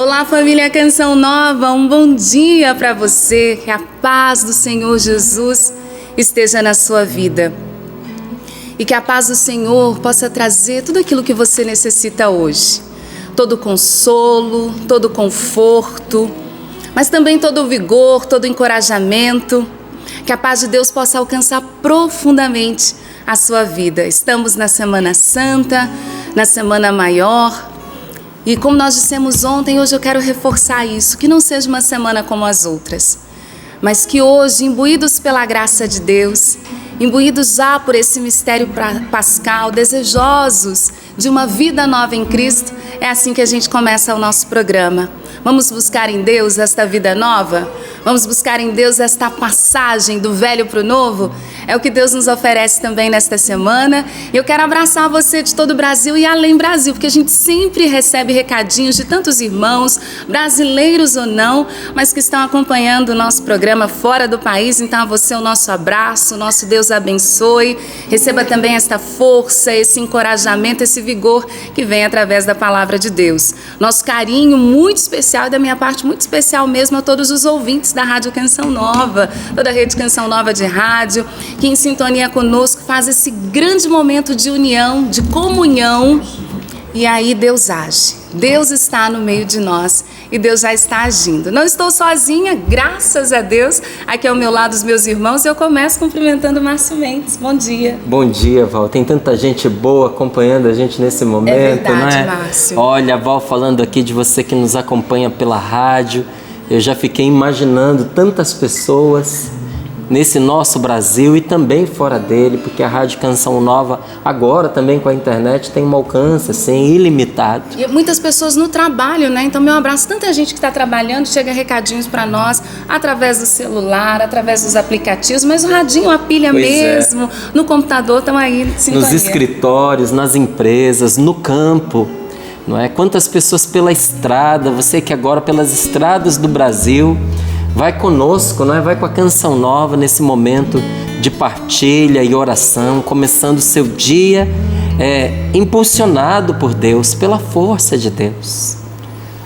Olá, família Canção Nova, um bom dia para você, que a paz do Senhor Jesus esteja na sua vida e que a paz do Senhor possa trazer tudo aquilo que você necessita hoje, todo consolo, todo conforto, mas também todo o vigor, todo o encorajamento, que a paz de Deus possa alcançar profundamente a sua vida. Estamos na Semana Santa, na Semana Maior. E como nós dissemos ontem, hoje eu quero reforçar isso, que não seja uma semana como as outras, mas que hoje, imbuídos pela graça de Deus, imbuídos já por esse mistério pascal, desejosos de uma vida nova em Cristo, é assim que a gente começa o nosso programa. Vamos buscar em Deus esta vida nova? Vamos buscar em Deus esta passagem do velho para o novo? É o que Deus nos oferece também nesta semana. E eu quero abraçar você de todo o Brasil e além Brasil, porque a gente sempre recebe recadinhos de tantos irmãos, brasileiros ou não, mas que estão acompanhando o nosso programa fora do país. Então a você o nosso abraço, o nosso Deus abençoe. Receba também esta força, esse encorajamento, esse vigor que vem através da palavra de Deus. Nosso carinho muito especial, e da minha parte muito especial mesmo, a todos os ouvintes da Rádio Canção Nova, toda a rede Canção Nova de rádio, que em sintonia conosco faz esse grande momento de união, de comunhão, e aí Deus age. Deus está no meio de nós e Deus já está agindo. Não estou sozinha, graças a Deus. Aqui ao meu lado os meus irmãos e eu começo cumprimentando o Márcio Mendes. Bom dia. Bom dia, Val. Tem tanta gente boa acompanhando a gente nesse momento, é verdade, não é? Márcio. Olha, a Val falando aqui de você que nos acompanha pela rádio. Eu já fiquei imaginando tantas pessoas nesse nosso Brasil e também fora dele, porque a Rádio Canção Nova agora também com a internet tem um alcance assim, ilimitado. E muitas pessoas no trabalho, né? Então meu abraço, tanta gente que está trabalhando, chega recadinhos para nós através do celular, através dos aplicativos, mas o radinho, a pilha mesmo, no computador, estão aí sintonia. Nos escritórios, nas empresas, no campo, não é? Quantas pessoas pela estrada, você que agora pelas estradas do Brasil vai conosco, não é? Vai com a Canção Nova nesse momento de partilha e oração, começando o seu dia impulsionado por Deus, pela força de Deus.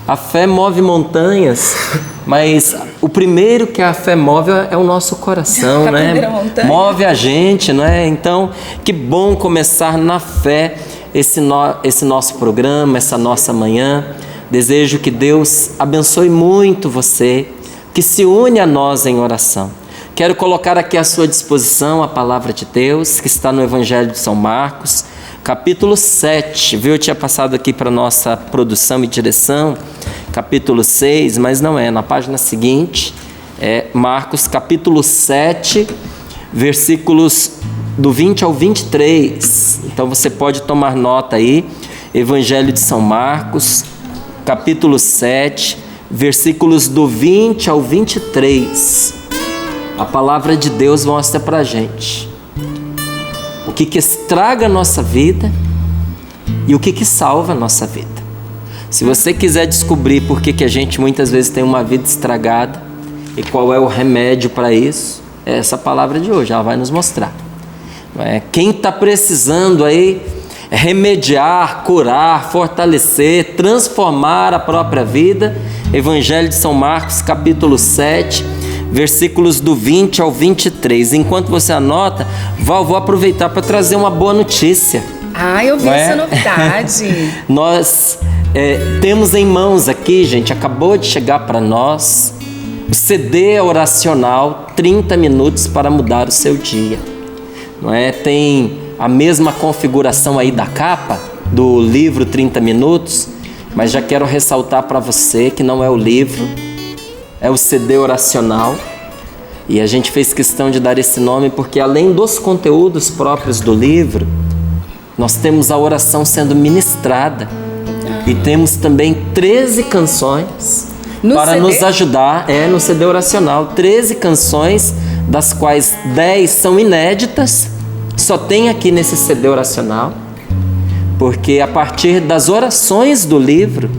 A fé move montanhas, mas o primeiro que a fé move é o nosso coração, né? Move a gente, não é? Então, que bom começar na fé esse nosso programa, essa nossa manhã. Desejo que Deus abençoe muito você, que se une a nós em oração. Quero colocar aqui à sua disposição a palavra de Deus, que está no Evangelho de São Marcos, capítulo 7, viu? Eu tinha passado aqui para a nossa produção e direção, capítulo 6, mas não é, na página seguinte, é Marcos capítulo 7, versículos do 20 ao 23. Então você pode tomar nota aí, Evangelho de São Marcos, capítulo 7, versículos do 20 ao 23, a palavra de Deus mostra para a gente o que estraga a nossa vida e o que salva a nossa vida. Se você quiser descobrir por que a gente muitas vezes tem uma vida estragada e qual é o remédio para isso, é essa palavra de hoje, ela vai nos mostrar. Quem está precisando aí remediar, curar, fortalecer, transformar a própria vida, Evangelho de São Marcos, capítulo 7, versículos do 20 ao 23. Enquanto você anota, vou aproveitar para trazer uma boa notícia. Eu vi essa novidade. Nós temos em mãos aqui, gente, acabou de chegar para nós, o CD oracional 30 minutos para mudar o seu dia. Não é? Tem a mesma configuração aí da capa do livro 30 minutos, mas já quero ressaltar para você que não é o livro, é o CD oracional. E a gente fez questão de dar esse nome porque além dos conteúdos próprios do livro, nós temos a oração sendo ministrada e temos também 13 canções para nos ajudar, no CD oracional, 13 canções, das quais 10 são inéditas, só tem aqui nesse CD oracional, porque a partir das orações do livro,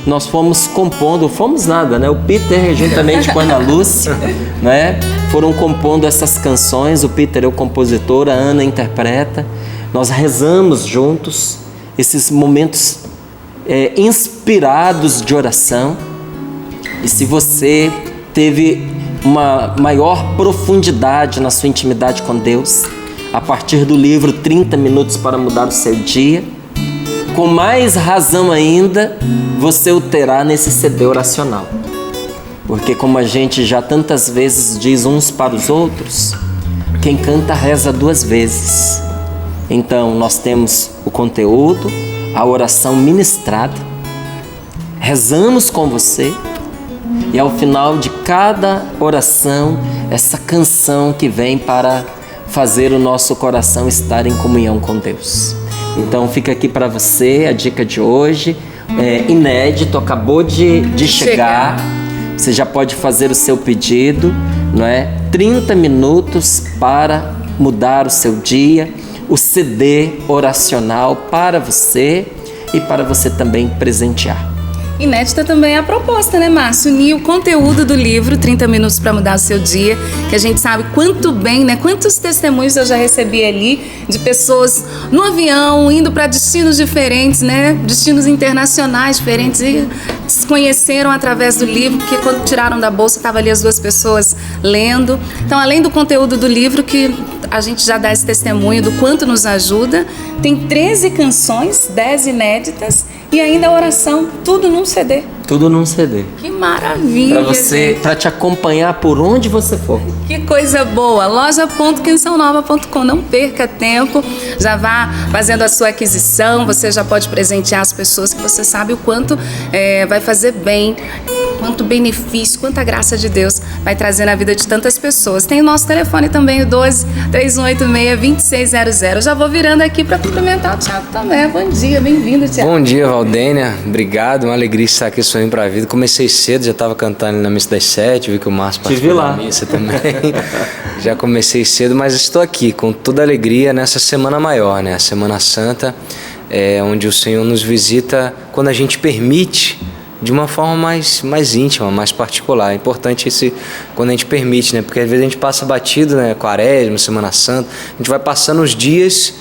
nós fomos compondo, o Peter juntamente com a Ana Lúcia, né, foram compondo essas canções, o Peter é o compositor, a Ana interpreta, nós rezamos juntos esses momentos inspirados de oração. E se você teve uma maior profundidade na sua intimidade com Deus, a partir do livro 30 Minutos para Mudar o Seu Dia, com mais razão ainda, você o terá nesse CD oracional. Porque como a gente já tantas vezes diz uns para os outros, quem canta reza 2 vezes. Então nós temos o conteúdo, a oração ministrada, rezamos com você, e ao final de cada oração, essa canção que vem para fazer o nosso coração estar em comunhão com Deus. Então fica aqui para você a dica de hoje, inédito, acabou de chegar. Você já pode fazer o seu pedido, não é? 30 minutos para mudar o seu dia, o CD oracional para você e para você também presentear. Inédita também é a proposta, né, Márcio? Unir o conteúdo do livro 30 Minutos para Mudar o Seu Dia, que a gente sabe quanto bem, né? Quantos testemunhos eu já recebi ali de pessoas no avião, indo para destinos diferentes, né? Destinos internacionais diferentes, e se conheceram através do livro, porque quando tiraram da bolsa, estavam ali as 2 pessoas lendo. Então, além do conteúdo do livro, que a gente já dá esse testemunho do quanto nos ajuda, tem 13 canções, 10 inéditas, e ainda a oração, tudo num CD. Tudo num CD. Que maravilha, para te acompanhar por onde você for. Que coisa boa. Loja.cançãonova.com. Não perca tempo. Já vá fazendo a sua aquisição. Você já pode presentear as pessoas que você sabe o quanto vai fazer bem, quanto benefício, quanta graça de Deus vai trazer na vida de tantas pessoas. Tem o nosso telefone também, o 12-3186-2600. Já vou virando aqui para cumprimentar o Thiago também. Bom dia, bem-vindo, Thiago. Bom dia, Valdênia. Obrigado, uma alegria estar aqui sorrindo para a vida. Comecei cedo, já estava cantando na missa das 7, vi que o Márcio participou da missa também. Já comecei cedo, mas estou aqui com toda alegria nessa Semana Maior, né? A Semana Santa, onde o Senhor nos visita quando a gente permite, de uma forma mais íntima, mais particular. É importante quando a gente permite, né? Porque às vezes a gente passa batido, né? Quaresma, Semana Santa, a gente vai passando os dias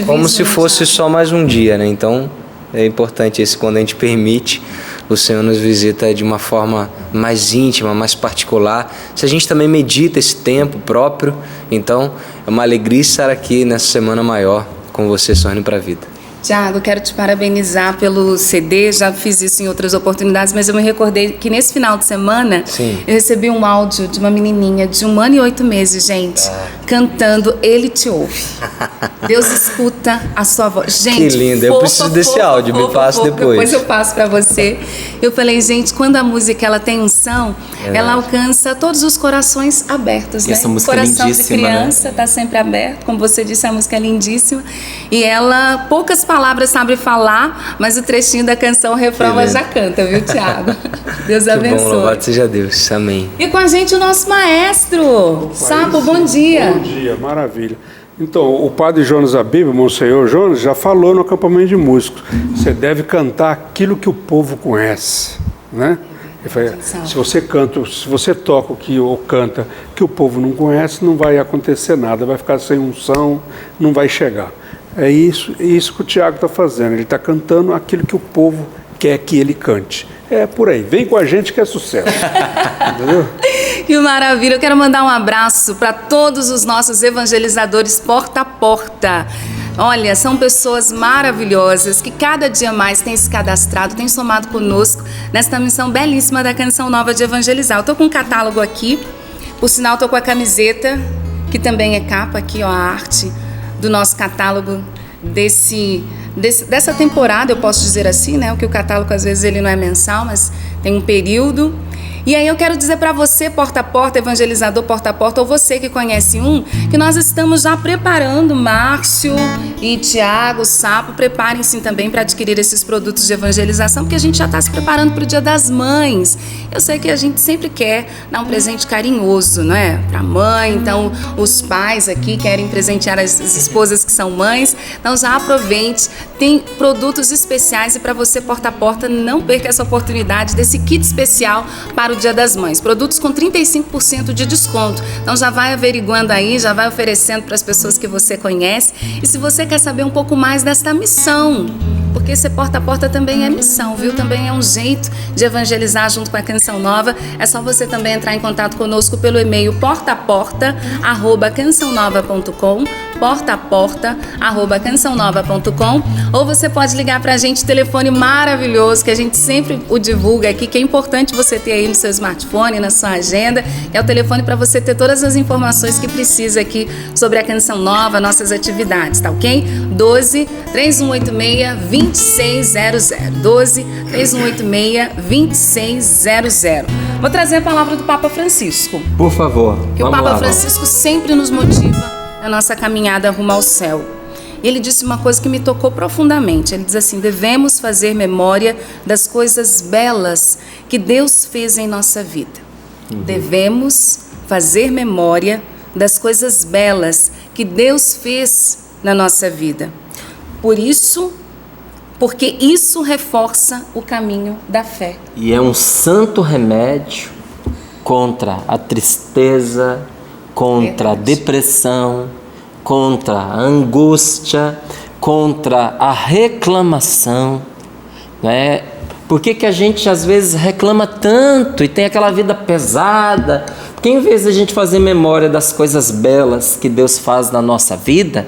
como se fosse só mais um dia, né? Então é importante quando a gente permite, o Senhor nos visita de uma forma mais íntima, mais particular. Se a gente também medita esse tempo próprio, então é uma alegria estar aqui nessa Semana Maior com você, sorrindo para a vida. Tiago, quero te parabenizar pelo CD, já fiz isso em outras oportunidades, mas eu me recordei que nesse final de semana eu recebi um áudio de uma menininha de 1 ano e 8 meses, gente, cantando Ele Te Ouve. Deus escuta a sua voz. Gente, que lindo, eu preciso desse áudio, me passa depois. Depois eu passo para você. Eu falei, gente, quando a música ela tem unção, ela alcança todos os corações abertos, né? Essa música o coração de criança né? Tá sempre aberto, como você disse, a música é lindíssima. E ela, poucas palavras sabe falar, mas o trechinho da canção, o refrão, ela já canta, viu, Thiago? Deus abençoe. Que bom, louvado seja Deus, amém. E com a gente o nosso maestro, Sapo, bom dia. Bom dia, maravilha. Então, o padre Jonas Abib, o Monsenhor Jonas, já falou no acampamento de músicos, você deve cantar aquilo que o povo conhece, né? Ele fala, se você toca ou canta que o povo não conhece, não vai acontecer nada, vai ficar sem unção, não vai chegar. É isso que o Tiago está fazendo, ele está cantando aquilo que o povo quer que ele cante. É por aí, vem com a gente que é sucesso. Entendeu? Que maravilha, eu quero mandar um abraço para todos os nossos evangelizadores porta a porta. Olha, são pessoas maravilhosas que cada dia mais têm se cadastrado, têm somado conosco nesta missão belíssima da Canção Nova de Evangelizar. Eu estou com um catálogo aqui, por sinal estou com a camiseta, que também é capa aqui, ó, a arte do nosso catálogo dessa temporada, eu posso dizer assim, né? Porque o catálogo às vezes ele não é mensal, mas tem um período. E aí eu quero dizer para você, porta a porta, evangelizador porta a porta, ou você que conhece que nós estamos já preparando, Márcio e Tiago, Sapo, preparem-se também para adquirir esses produtos de evangelização, porque a gente já está se preparando para o Dia das Mães. Eu sei que a gente sempre quer dar um presente carinhoso, não é? Para a mãe, então os pais aqui querem presentear as esposas que são mães, então já aproveite, tem produtos especiais e para você, porta a porta, não perca essa oportunidade desse kit especial para o Dia das Mães, produtos com 35% de desconto, então já vai averiguando aí, já vai oferecendo para as pessoas que você conhece, e se você quer saber um pouco mais desta missão, porque ser porta a porta também é missão, viu? Também é um jeito de evangelizar junto com a Canção Nova. É só você também entrar em contato conosco pelo e-mail portaaporta@cançãonova.com, portaaporta@cançãonova.com, ou você pode ligar pra gente, telefone maravilhoso que a gente sempre o divulga aqui, que é importante você ter aí no seu smartphone, na sua agenda. É o telefone para você ter todas as informações que precisa aqui sobre a Canção Nova, nossas atividades, tá ok? 12-3186-2600, 12-3186-2600. Vou trazer a palavra do Papa Francisco. Por favor, Que o Papa Francisco sempre nos motiva na nossa caminhada rumo ao céu. Ele disse uma coisa que me tocou profundamente. Ele diz assim: devemos fazer memória das coisas belas que Deus fez em nossa vida. Devemos fazer memória das coisas belas que Deus fez na nossa vida. Porque isso reforça o caminho da fé. E é um santo remédio contra a tristeza, contra a depressão, contra a angústia, contra a reclamação, né? Por que a gente às vezes reclama tanto e tem aquela vida pesada? Porque em vez de a gente fazer memória das coisas belas que Deus faz na nossa vida,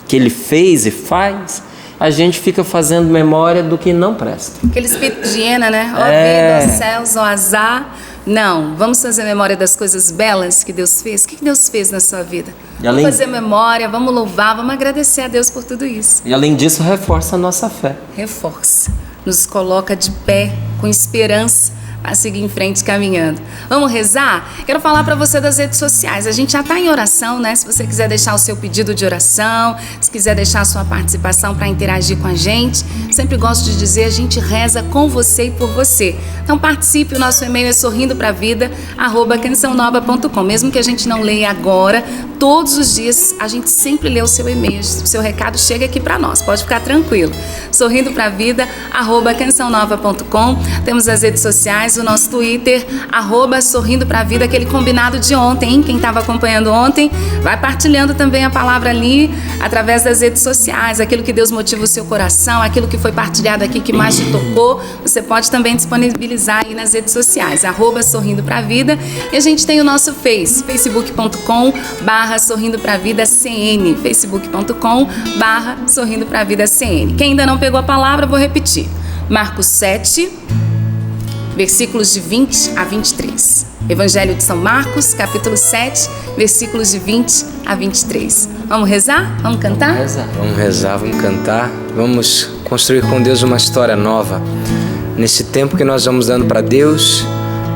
que Ele fez e faz, a gente fica fazendo memória do que não presta. Aquele espírito de hiena, né? Ó vida, ó céus, ó azar. Não, vamos fazer memória das coisas belas que Deus fez. O que Deus fez na sua vida? Vamos fazer memória, vamos louvar, vamos agradecer a Deus por tudo isso. E além disso, reforça a nossa fé. Reforça, nos coloca de pé, com esperança, a seguir em frente caminhando. Vamos rezar? Quero falar para você das redes sociais. A gente já está em oração, né? Se você quiser deixar o seu pedido de oração, se quiser deixar a sua participação para interagir com a gente, sempre gosto de dizer, a gente reza com você e por você. Então participe, o nosso e-mail é sorrindopravida@cançãonova.com. Mesmo que a gente não leia agora, todos os dias a gente sempre lê o seu e-mail, o seu recado chega aqui para nós, pode ficar tranquilo. sorrindopravida@cançãonova.com. Temos as redes sociais, o nosso Twitter, @sorrindopravida, aquele combinado de ontem, hein? Quem estava acompanhando ontem, vai partilhando também a palavra ali, através das redes sociais, aquilo que Deus motiva o seu coração, aquilo que foi partilhado aqui que mais te tocou, você pode também disponibilizar aí nas redes sociais, @sorrindopravida, e a gente tem o nosso facebook.com/sorrindopravida.cn, facebook.com/sorrindopravida.cn. Quem ainda não pegou a palavra, vou repetir. Marcos 7, versículos de 20 a 23. Evangelho de São Marcos, capítulo 7, versículos de 20 a 23. Vamos rezar? Vamos cantar? Vamos rezar, vamos cantar. Vamos construir com Deus uma história nova. Nesse tempo que nós vamos dando para Deus,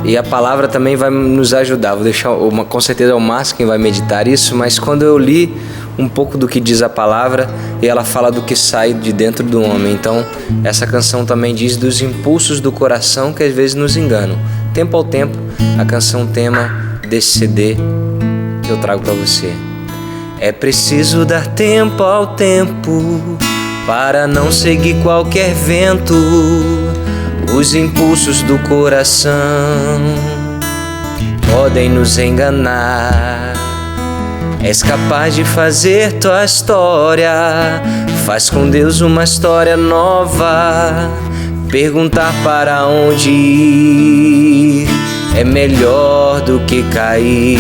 e a palavra também vai nos ajudar. Vou deixar, com certeza, o Márcio quem vai meditar isso, mas quando eu li um pouco do que diz a palavra, e ela fala do que sai de dentro do homem. Então, essa canção também diz dos impulsos do coração que às vezes nos enganam. Tempo ao tempo, a canção tema desse CD que eu trago para você. É preciso dar tempo ao tempo para não seguir qualquer vento. Os impulsos do coração podem nos enganar. És capaz de fazer tua história, faz com Deus uma história nova. Perguntar para onde ir é melhor do que cair.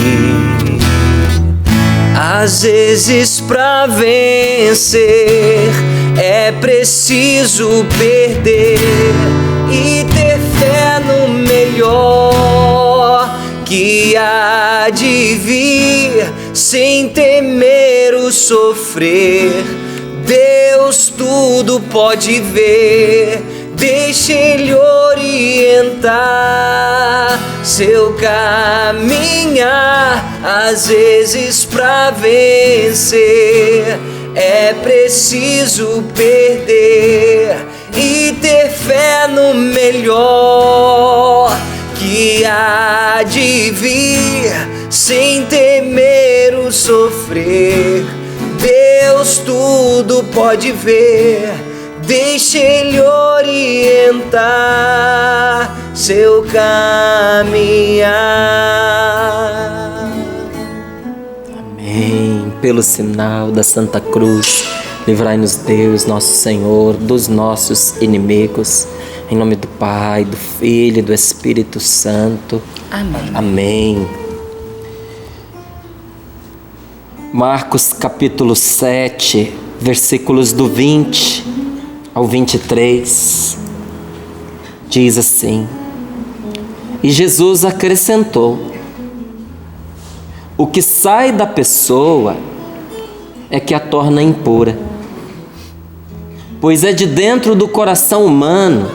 Às vezes pra vencer é preciso perder e ter fé no melhor que há de vir, sem temer o sofrer. Deus tudo pode ver, deixe Ele orientar seu caminhar. Às vezes pra vencer é preciso perder e ter fé no melhor que há de vir, sem temer o sofrer. Deus tudo pode ver, deixe Ele orientar seu caminhar. Amém. Pelo sinal da Santa Cruz, Livrai-nos, Deus, nosso Senhor, dos nossos inimigos. Em nome do Pai, do Filho e do Espírito Santo. Amém. Amém. Marcos capítulo 7, versículos do 20 ao 23, diz assim: E Jesus acrescentou: O que sai da pessoa é que a torna impura, pois é de dentro do coração humano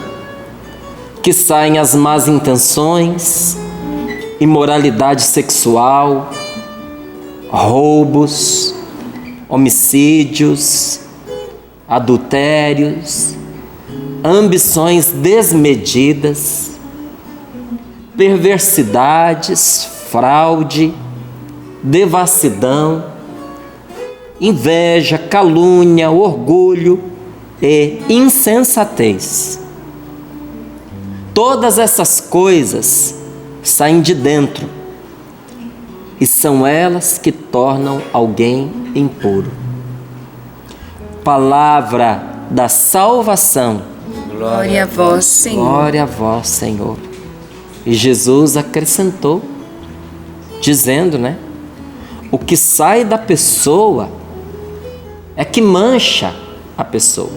que saem as más intenções, imoralidade sexual, roubos, homicídios, adultérios, ambições desmedidas, perversidades, fraude, devassidão, inveja, calúnia, orgulho e insensatez. Todas essas coisas saem de dentro e são elas que tornam alguém impuro. Palavra da salvação. Glória a vós, Senhor. Glória a vós, Senhor. E Jesus acrescentou, dizendo, o que sai da pessoa é que mancha a pessoa.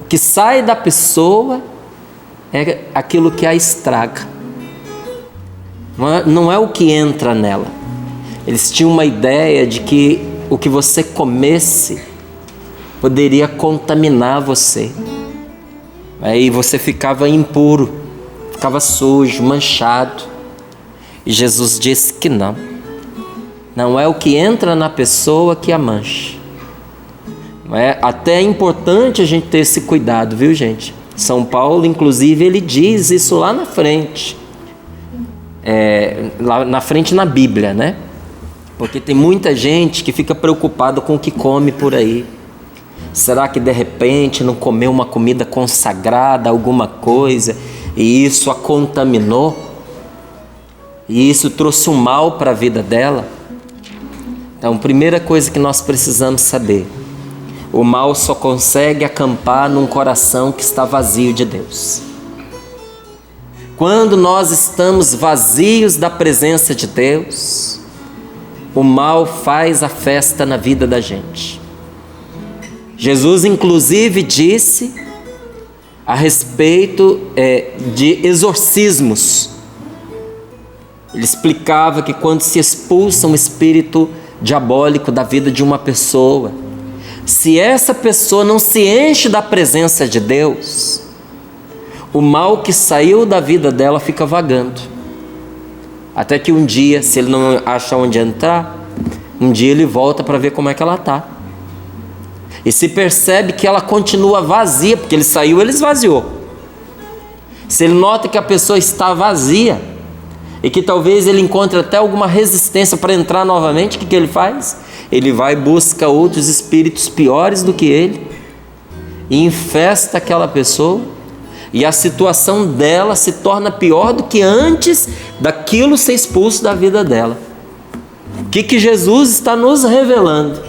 O que sai da pessoa é aquilo que a estraga. Não é o que entra nela. Eles tinham uma ideia de que o que você comesse poderia contaminar você. Aí você ficava impuro, ficava sujo, manchado. E Jesus disse que não. Não é o que entra na pessoa que a mancha. Até é importante a gente ter esse cuidado, viu, gente? São Paulo, inclusive, ele diz isso lá na frente. Lá na frente na Bíblia, Porque tem muita gente que fica preocupada com o que come por aí. Será que de repente não comeu uma comida consagrada, alguma coisa, e isso a contaminou? E isso trouxe um mal para a vida dela? Então, primeira coisa que nós precisamos saber: o mal só consegue acampar num coração que está vazio de Deus. Quando nós estamos vazios da presença de Deus, o mal faz a festa na vida da gente. Jesus, inclusive, disse a respeito de exorcismos. Ele explicava que quando se expulsa um espírito diabólico da vida de uma pessoa, se essa pessoa não se enche da presença de Deus, o mal que saiu da vida dela fica vagando. Até que um dia, se ele não acha onde entrar, um dia ele volta para ver como é que ela está. E se percebe que ela continua vazia, porque ele saiu, ele esvaziou. Se ele nota que a pessoa está vazia, e que talvez ele encontre até alguma resistência para entrar novamente, o que ele faz? Ele vai e busca outros espíritos piores do que ele, e infesta aquela pessoa, e a situação dela se torna pior do que antes daquilo ser expulso da vida dela. O que Jesus está nos revelando?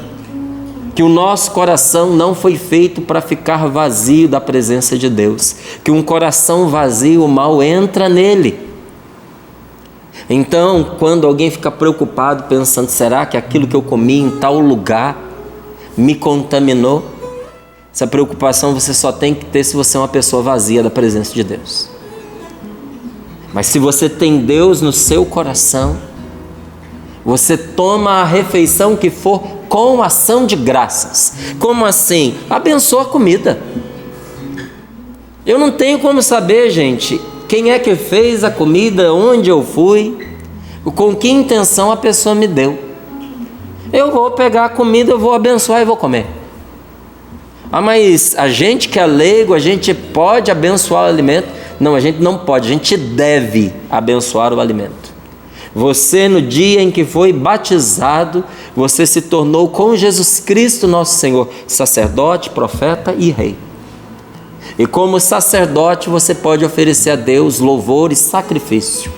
Que o nosso coração não foi feito para ficar vazio da presença de Deus. Que um coração vazio, o mal entra nele. Então, quando alguém fica preocupado pensando, será que aquilo que eu comi em tal lugar me contaminou? Essa preocupação você só tem que ter se você é uma pessoa vazia da presença de Deus. Mas se você tem Deus no seu coração, você toma a refeição que for com ação de graças. Como assim? Abençoa a comida. Eu não tenho como saber, gente, quem é que fez a comida, onde eu fui, com que intenção a pessoa me deu. Eu vou pegar a comida, eu vou abençoar e vou comer. Mas a gente que é leigo, a gente pode abençoar o alimento? Não, a gente não pode, a gente deve abençoar o alimento. Você, no dia em que foi batizado, você se tornou com Jesus Cristo, nosso Senhor, sacerdote, profeta e rei. E como sacerdote, você pode oferecer a Deus louvor e sacrifício.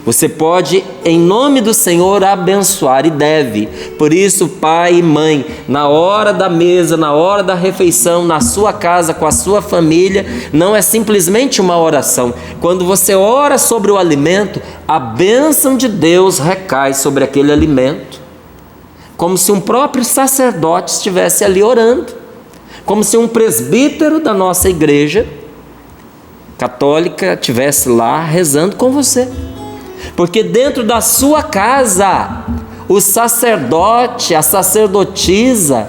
Você pode, em nome do Senhor, abençoar e deve. Por isso, pai e mãe, na hora da mesa, na hora da refeição, na sua casa, com a sua família, não é simplesmente uma oração. Quando você ora sobre o alimento, a bênção de Deus recai sobre aquele alimento, como se um próprio sacerdote estivesse ali orando, como se um presbítero da nossa igreja católica estivesse lá rezando com você. Porque dentro da sua casa, o sacerdote, a sacerdotisa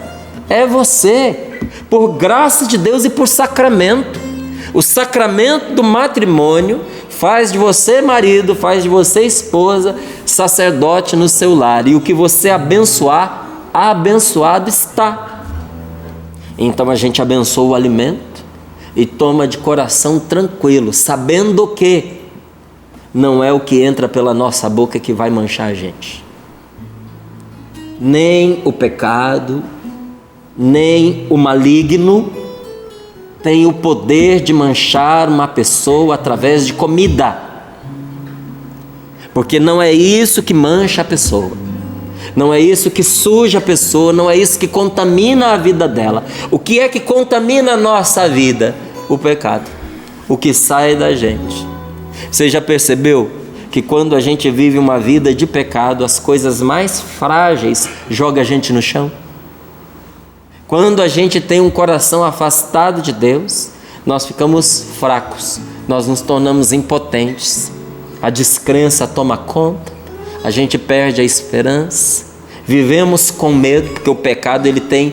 é você, por graça de Deus e por sacramento. O sacramento do matrimônio faz de você marido, faz de você esposa, sacerdote no seu lar. E o que você abençoar, abençoado está. Então a gente abençoa o alimento e toma de coração tranquilo, sabendo que não é o que entra pela nossa boca que vai manchar a gente. Nem o pecado, nem o maligno tem o poder de manchar uma pessoa através de comida. Porque não é isso que mancha a pessoa. Não é isso que suja a pessoa, não é isso que contamina a vida dela. O que é que contamina a nossa vida? O pecado. O que sai da gente. Você já percebeu que quando a gente vive uma vida de pecado, as coisas mais frágeis jogam a gente no chão? Quando a gente tem um coração afastado de Deus, nós ficamos fracos, nós nos tornamos impotentes, a descrença toma conta, a gente perde a esperança, vivemos com medo, porque o pecado ele tem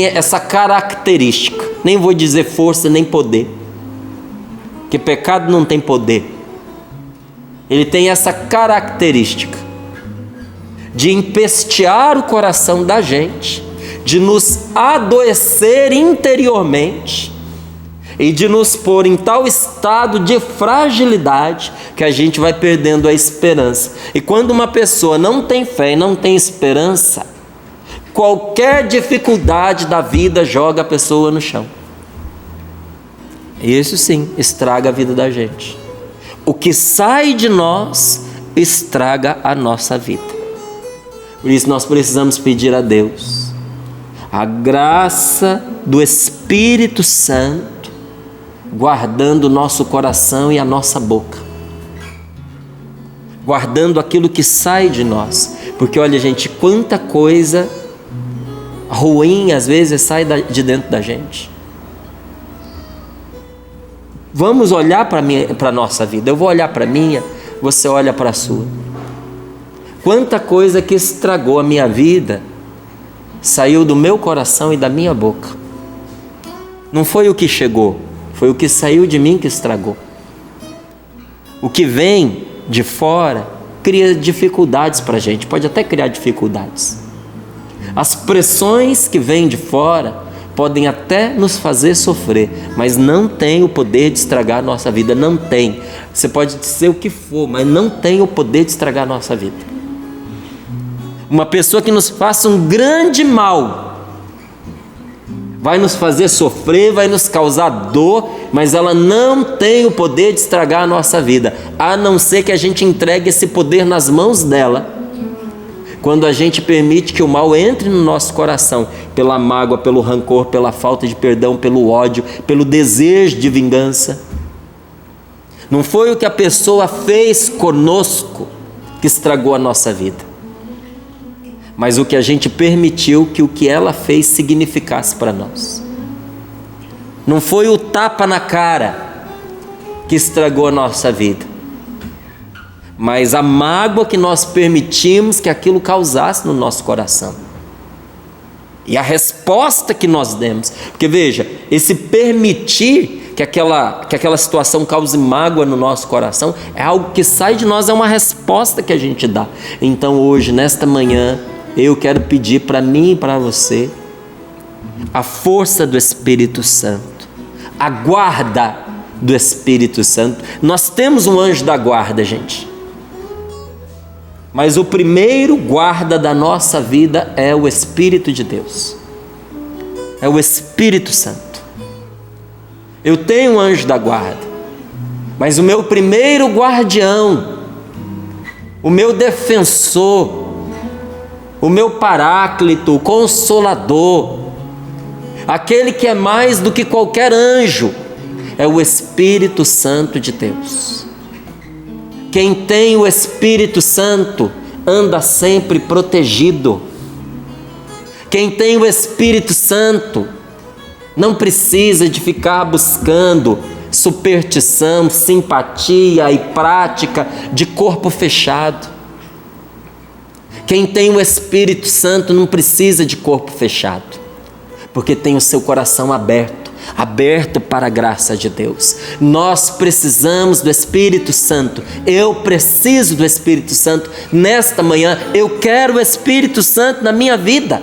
essa característica, nem vou dizer força nem poder, porque pecado não tem poder. Ele tem essa característica de empestear o coração da gente, de nos adoecer interiormente e de nos pôr em tal estado de fragilidade que a gente vai perdendo a esperança. E quando uma pessoa não tem fé e não tem esperança, qualquer dificuldade da vida joga a pessoa no chão. Isso sim estraga a vida da gente. O que sai de nós estraga a nossa vida. Por isso nós precisamos pedir a Deus a graça do Espírito Santo, guardando o nosso coração e a nossa boca, guardando aquilo que sai de nós. Porque olha, gente, quanta coisa ruim às vezes sai de dentro da gente. Vamos olhar para a nossa vida. Eu vou olhar para a minha, você olha para a sua. Quanta coisa que estragou a minha vida saiu do meu coração e da minha boca. Não foi o que chegou, foi o que saiu de mim que estragou. O que vem de fora cria dificuldades para a gente, pode até criar dificuldades. As pressões que vêm de fora podem até nos fazer sofrer, mas não tem o poder de estragar a nossa vida, não tem. Você pode dizer o que for, mas não tem o poder de estragar a nossa vida. Uma pessoa que nos faça um grande mal vai nos fazer sofrer, vai nos causar dor, mas ela não tem o poder de estragar a nossa vida, a não ser que a gente entregue esse poder nas mãos dela. Quando a gente permite que o mal entre no nosso coração, pela mágoa, pelo rancor, pela falta de perdão, pelo ódio, pelo desejo de vingança. Não foi o que a pessoa fez conosco que estragou a nossa vida, mas o que a gente permitiu que o que ela fez significasse para nós. Não foi o tapa na cara que estragou a nossa vida, mas a mágoa que nós permitimos que aquilo causasse no nosso coração. E a resposta que nós demos. Porque veja, esse permitir que aquela situação cause mágoa no nosso coração é algo que sai de nós, é uma resposta que a gente dá. Então hoje, nesta manhã, eu quero pedir para mim e para você a força do Espírito Santo, a guarda do Espírito Santo. Nós temos um anjo da guarda, gente. Mas o primeiro guarda da nossa vida é o Espírito de Deus. É o Espírito Santo. Eu tenho um anjo da guarda. Mas o meu primeiro guardião, o meu defensor, o meu paráclito, o consolador, aquele que é mais do que qualquer anjo, é o Espírito Santo de Deus. Quem tem o Espírito Santo anda sempre protegido. Quem tem o Espírito Santo não precisa de ficar buscando superstição, simpatia e prática de corpo fechado. Quem tem o Espírito Santo não precisa de corpo fechado, porque tem o seu coração aberto para a graça de Deus. Nós precisamos do Espírito Santo. Eu preciso do Espírito Santo nesta manhã. Eu quero o Espírito Santo na minha vida,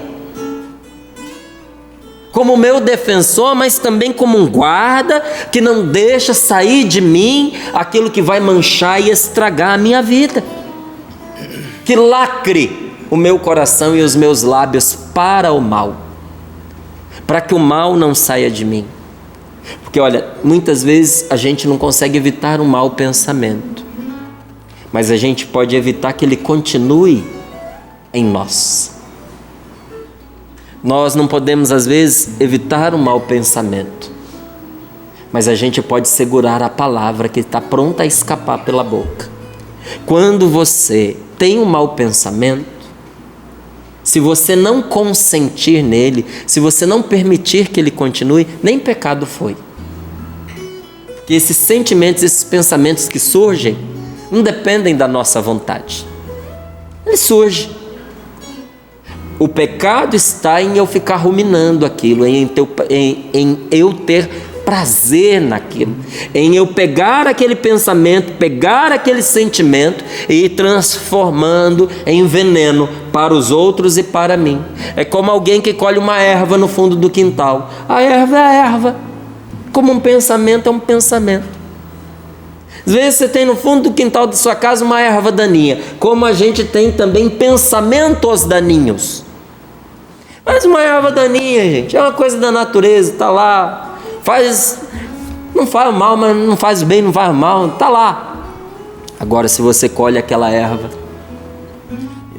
como meu defensor, mas também como um guarda que não deixa sair de mim aquilo que vai manchar e estragar a minha vida, que lacre o meu coração e os meus lábios para o mal, para que o mal não saia de mim. Porque olha, muitas vezes a gente não consegue evitar um mau pensamento, mas a gente pode evitar que ele continue em nós. Nós não podemos às vezes evitar um mau pensamento, mas a gente pode segurar a palavra que está pronta a escapar pela boca. Quando você tem um mau pensamento, se você não consentir nele, se você não permitir que ele continue, nem pecado foi. Porque esses sentimentos, esses pensamentos que surgem, não dependem da nossa vontade. Ele surge. O pecado está em eu ficar ruminando aquilo, em eu ter prazer naquilo, em eu pegar aquele pensamento, pegar aquele sentimento e ir transformando em veneno para os outros e para mim. É como alguém que colhe uma erva no fundo do quintal. A erva é a erva, como um pensamento é um pensamento. Às vezes você tem no fundo do quintal de sua casa uma erva daninha, como a gente tem também pensamentos daninhos. Mas uma erva daninha, gente, é uma coisa da natureza, está lá. Não faz mal, mas não faz bem, não faz mal, está lá. Agora, se você colhe aquela erva,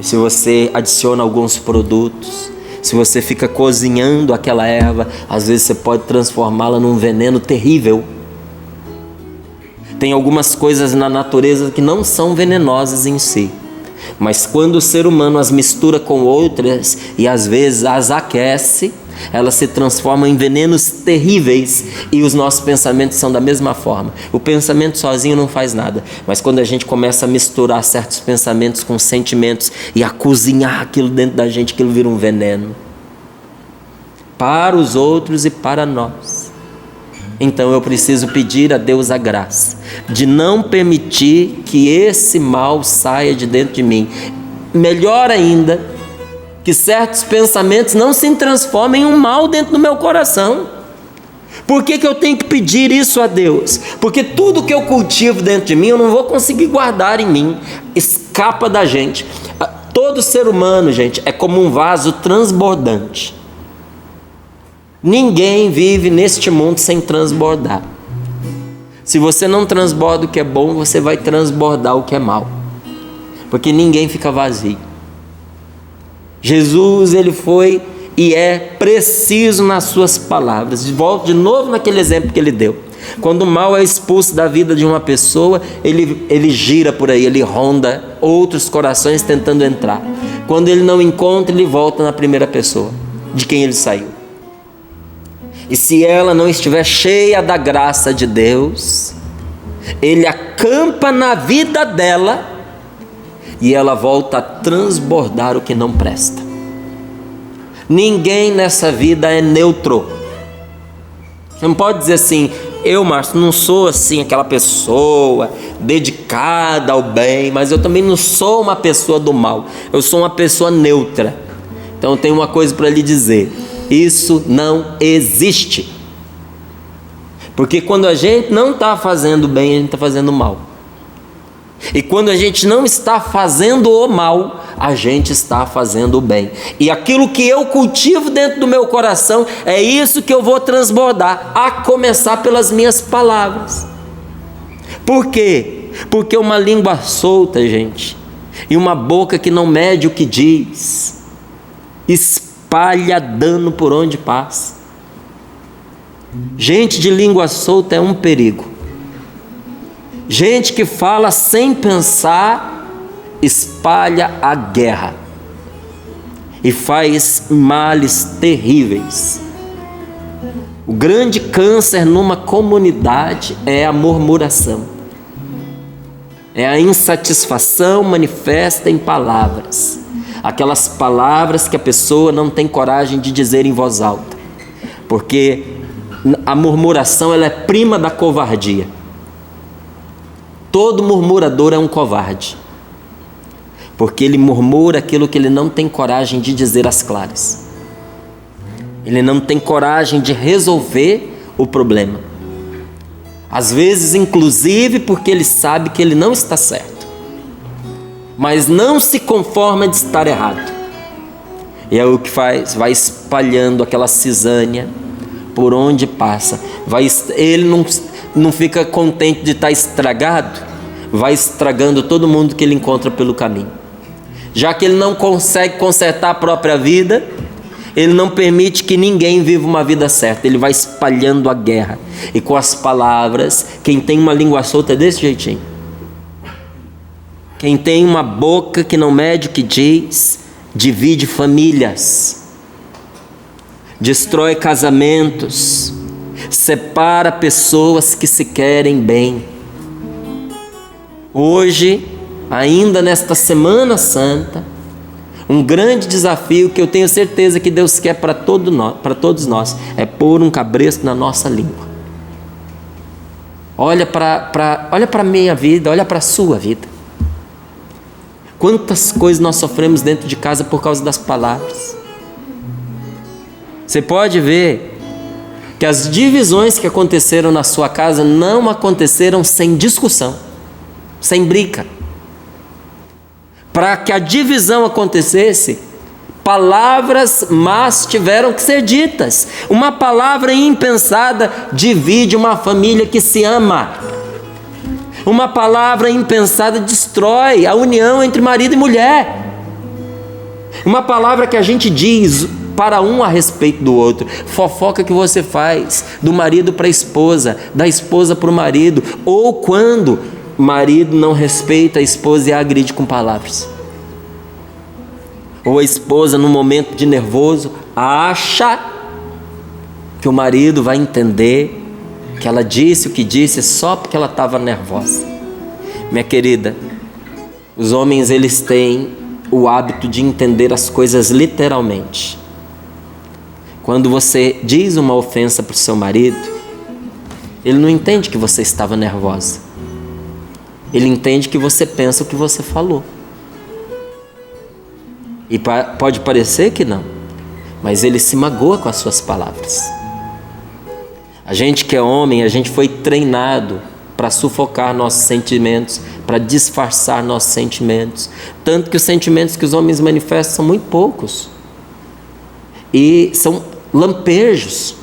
se você adiciona alguns produtos, se você fica cozinhando aquela erva, às vezes você pode transformá-la num veneno terrível. Tem algumas coisas na natureza que não são venenosas em si, mas quando o ser humano as mistura com outras e às vezes as aquece, elas se transformam em venenos terríveis, e os nossos pensamentos são da mesma forma. O pensamento sozinho não faz nada, mas quando a gente começa a misturar certos pensamentos com sentimentos e a cozinhar aquilo dentro da gente, aquilo vira um veneno para os outros e para nós. Então eu preciso pedir a Deus a graça de não permitir que esse mal saia de dentro de mim. Melhor ainda, que certos pensamentos não se transformem em um mal dentro do meu coração. Por que eu tenho que pedir isso a Deus? Porque tudo que eu cultivo dentro de mim, eu não vou conseguir guardar em mim. Escapa da gente. Todo ser humano, gente, é como um vaso transbordante. Ninguém vive neste mundo sem transbordar. Se você não transborda o que é bom, você vai transbordar o que é mal, porque ninguém fica vazio. Jesus, ele foi e é preciso nas suas palavras. Volto de novo naquele exemplo que ele deu. Quando o mal é expulso da vida de uma pessoa, ele gira por aí, ele ronda outros corações tentando entrar. Quando ele não encontra, ele volta na primeira pessoa de quem ele saiu. E se ela não estiver cheia da graça de Deus, ele acampa na vida dela e ela volta a transbordar o que não presta. Ninguém nessa vida é neutro. Você não pode dizer assim: eu, Márcio, não sou assim aquela pessoa dedicada ao bem, mas eu também não sou uma pessoa do mal. Eu sou uma pessoa neutra. Então eu tenho uma coisa para lhe dizer: isso não existe. Porque quando a gente não está fazendo bem, a gente está fazendo mal. E quando a gente não está fazendo o mal, a gente está fazendo o bem. E aquilo que eu cultivo dentro do meu coração, é isso que eu vou transbordar, a começar pelas minhas palavras. Por quê? Porque uma língua solta, gente, e uma boca que não mede o que diz, espalha dano por onde passa. Gente de língua solta é um perigo. Gente que fala sem pensar, espalha a guerra e faz males terríveis. O grande câncer numa comunidade é a murmuração. É a insatisfação manifesta em palavras. Aquelas palavras que a pessoa não tem coragem de dizer em voz alta. Porque a murmuração, ela é prima da covardia. Todo murmurador é um covarde. Porque ele murmura aquilo que ele não tem coragem de dizer às claras. Ele não tem coragem de resolver o problema. Às vezes, inclusive, porque ele sabe que ele não está certo. Mas não se conforma de estar errado. E é o que faz, vai espalhando aquela cisânia por onde passa. Ele não fica contente de estar estragado, vai estragando todo mundo que ele encontra pelo caminho. Já que ele não consegue consertar a própria vida, ele não permite que ninguém viva uma vida certa. Ele vai espalhando a guerra. E com as palavras, quem tem uma língua solta é desse jeitinho. Quem tem uma boca que não mede o que diz, divide famílias, destrói casamentos, separa pessoas que se querem bem. Hoje, ainda nesta Semana Santa, um grande desafio que eu tenho certeza que Deus quer para todos nós é pôr um cabresto na nossa língua. Olha para a minha vida, olha para a sua vida. Quantas coisas nós sofremos dentro de casa por causa das palavras. Você pode ver que as divisões que aconteceram na sua casa não aconteceram sem discussão, sem briga. Para que a divisão acontecesse, palavras más tiveram que ser ditas. Uma palavra impensada divide uma família que se ama. Uma palavra impensada destrói a união entre marido e mulher. Uma palavra que a gente diz para um a respeito do outro. Fofoca que você faz do marido para a esposa, da esposa para o marido, ou quando o marido não respeita a esposa e a agride com palavras. Ou a esposa, num momento de nervoso, acha que o marido vai entender que ela disse o que disse só porque ela estava nervosa. Minha querida, os homens, eles têm o hábito de entender as coisas literalmente. Quando você diz uma ofensa para o seu marido, ele não entende que você estava nervosa. Ele entende que você pensa o que você falou. E pode parecer que não, mas ele se magoa com as suas palavras. A gente que é homem, a gente foi treinado para sufocar nossos sentimentos, para disfarçar nossos sentimentos. Tanto que os sentimentos que os homens manifestam são muito poucos. E são lampejos.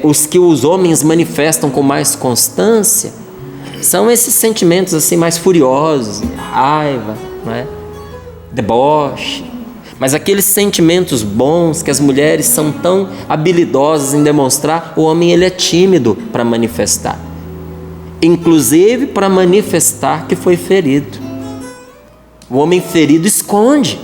Os que os homens manifestam com mais constância são esses sentimentos assim mais furiosos, raiva, não é? Deboche. Mas aqueles sentimentos bons que as mulheres são tão habilidosas em demonstrar, o homem ele é tímido para manifestar. Inclusive para manifestar que foi ferido. O homem ferido esconde.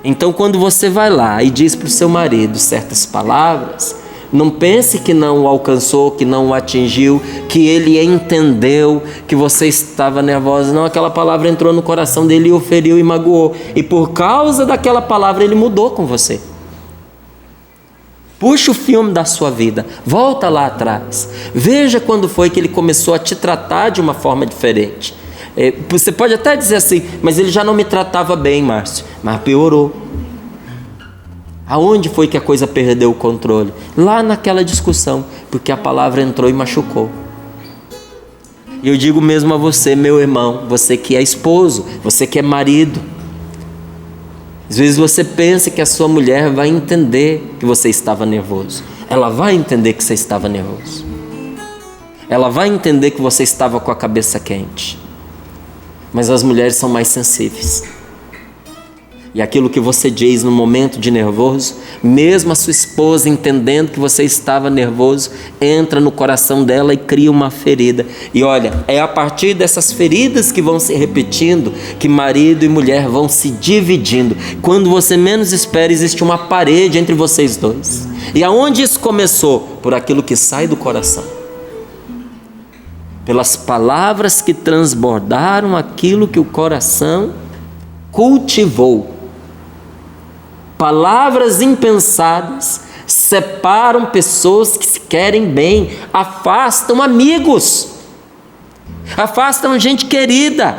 Então quando você vai lá e diz para o seu marido certas palavras, não pense que não o alcançou, que não o atingiu, que ele entendeu que você estava nervosa. Não, aquela palavra entrou no coração dele e o feriu e magoou. E por causa daquela palavra ele mudou com você. Puxa o filme da sua vida, volta lá atrás. Veja quando foi que ele começou a te tratar de uma forma diferente. Você pode até dizer assim, mas ele já não me tratava bem, Márcio. Mas piorou. Aonde foi que a coisa perdeu o controle? Lá naquela discussão, porque a palavra entrou e machucou. E eu digo mesmo a você, meu irmão, você que é esposo, você que é marido. Às vezes você pensa que a sua mulher vai entender que você estava nervoso. Ela vai entender que você estava nervoso. ela vai entender que você estava com a cabeça quente. Mas as mulheres são mais sensíveis. E aquilo que você diz no momento de nervoso, mesmo a sua esposa entendendo que você estava nervoso, entra no coração dela e cria uma ferida. E olha, é a partir dessas feridas que vão se repetindo, que marido e mulher vão se dividindo. Quando você menos espera, existe uma parede entre vocês dois. E aonde isso começou? Por aquilo que sai do coração. Pelas palavras que transbordaram aquilo que o coração cultivou. Palavras impensadas separam pessoas que se querem bem, afastam amigos, afastam gente querida,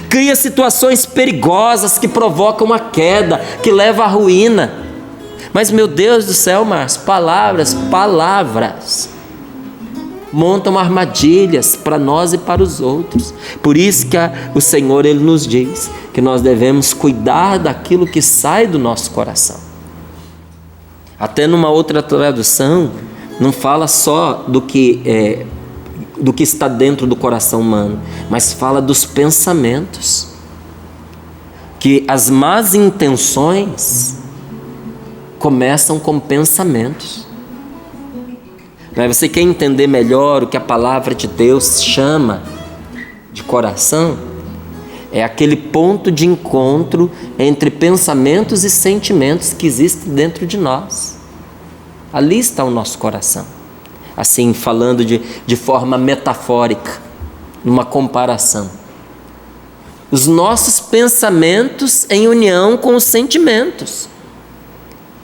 cria situações perigosas que provocam a queda, que leva à ruína. Mas meu Deus do céu, Márcio, palavras montam armadilhas para nós e para os outros. Por isso que o Senhor, Ele nos diz que nós devemos cuidar daquilo que sai do nosso coração. Até numa outra tradução, não fala só do que está dentro do coração humano, mas fala dos pensamentos. Que as más intenções começam com pensamentos. Você quer entender melhor o que a palavra de Deus chama de coração? É aquele ponto de encontro entre pensamentos e sentimentos que existem dentro de nós. Ali está o nosso coração. Assim, falando de forma metafórica, numa comparação. Os nossos pensamentos em união com os sentimentos.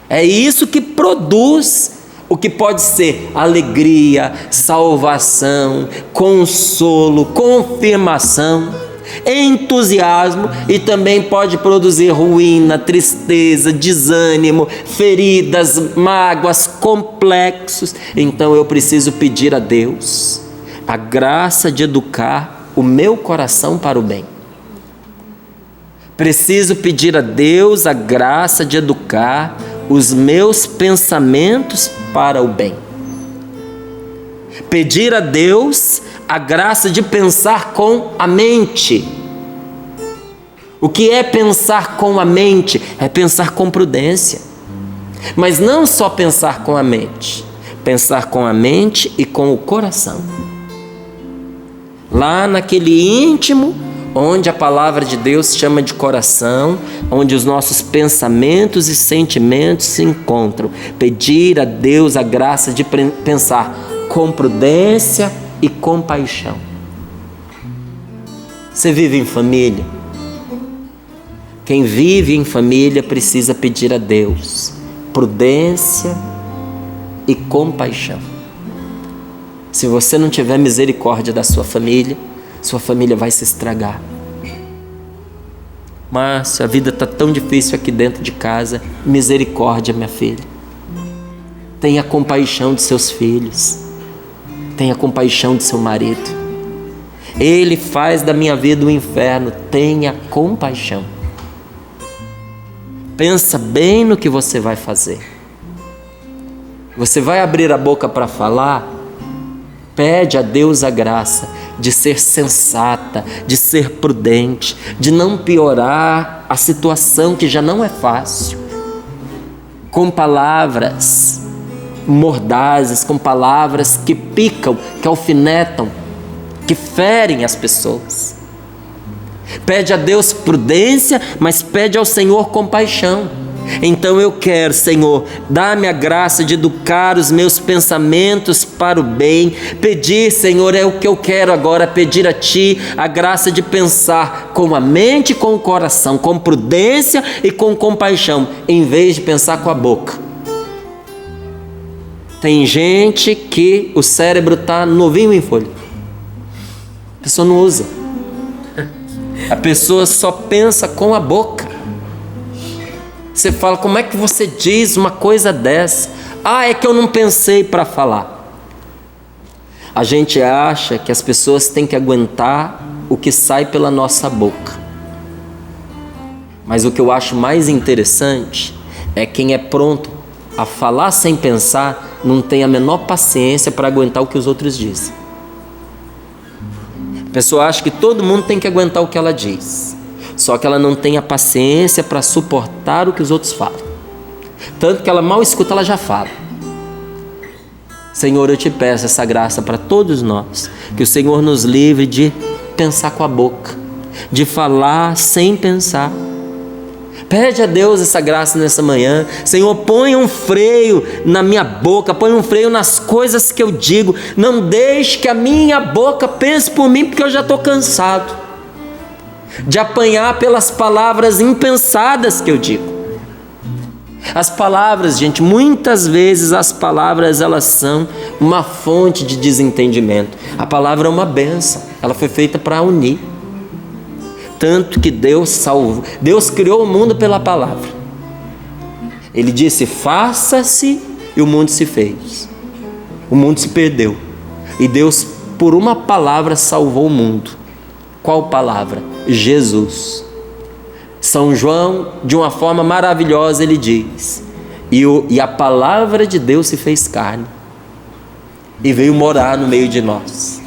É isso que produz o que pode ser alegria, salvação, consolo, confirmação, entusiasmo, e também pode produzir ruína, tristeza, desânimo, feridas, mágoas, complexos. Então eu preciso pedir a Deus a graça de educar o meu coração para o bem. Preciso pedir a Deus a graça de educar os meus pensamentos para o bem. Pedir a Deus a graça de pensar com a mente. O que é pensar com a mente? É pensar com prudência. Mas não só pensar com a mente. Pensar com a mente e com o coração. Lá naquele íntimo, onde a palavra de Deus chama de coração, onde os nossos pensamentos e sentimentos se encontram. Pedir a Deus a graça de pensar com prudência e compaixão. Você vive em família? Quem vive em família precisa pedir a Deus prudência e compaixão. Se você não tiver misericórdia da sua família vai se estragar. Márcio, a vida está tão difícil aqui dentro de casa. Misericórdia, minha filha. Tenha compaixão de seus filhos. Tenha compaixão de seu marido. Ele faz da minha vida um inferno. Tenha compaixão. Pensa bem no que você vai fazer. Você vai abrir a boca para falar? Pede a Deus a graça de ser sensata, de ser prudente, de não piorar a situação que já não é fácil. Com palavras mordazes, com palavras que picam, que alfinetam, que ferem as pessoas. Pede a Deus prudência, mas pede ao Senhor compaixão. Então eu quero, Senhor, dá-me a graça de educar os meus pensamentos para o bem. Pedir, Senhor, é o que eu quero agora, pedir a Ti a graça de pensar com a mente e com o coração, com prudência e com compaixão, em vez de pensar com a boca. Tem gente que o cérebro está novinho em folha. A pessoa não usa. A pessoa só pensa com a boca. Você fala, como é que você diz uma coisa dessa? Ah, é que eu não pensei para falar. A gente acha que as pessoas têm que aguentar o que sai pela nossa boca. Mas o que eu acho mais interessante é quem é pronto a falar sem pensar, não tem a menor paciência para aguentar o que os outros dizem. A pessoa acha que todo mundo tem que aguentar o que ela diz. Só que ela não tem a paciência para suportar o que os outros falam. Tanto que ela mal escuta, ela já fala. Senhor, eu te peço essa graça para todos nós. Que o Senhor nos livre de pensar com a boca, de falar sem pensar. Pede a Deus essa graça nessa manhã. Senhor, põe um freio na minha boca, põe um freio nas coisas que eu digo. Não deixe que a minha boca pense por mim, porque eu já estou cansado de apanhar pelas palavras impensadas que eu digo. As palavras, gente, muitas vezes as palavras, elas são uma fonte de desentendimento. A palavra é uma bênção, ela foi feita para unir. Tanto que Deus salvou, Deus criou o mundo pela palavra. Ele disse, faça-se, e o mundo se fez. O mundo se perdeu. E Deus, por uma palavra, salvou o mundo. Qual palavra? Jesus. São João, de uma forma maravilhosa, ele diz, e a palavra de Deus se fez carne e veio morar no meio de nós.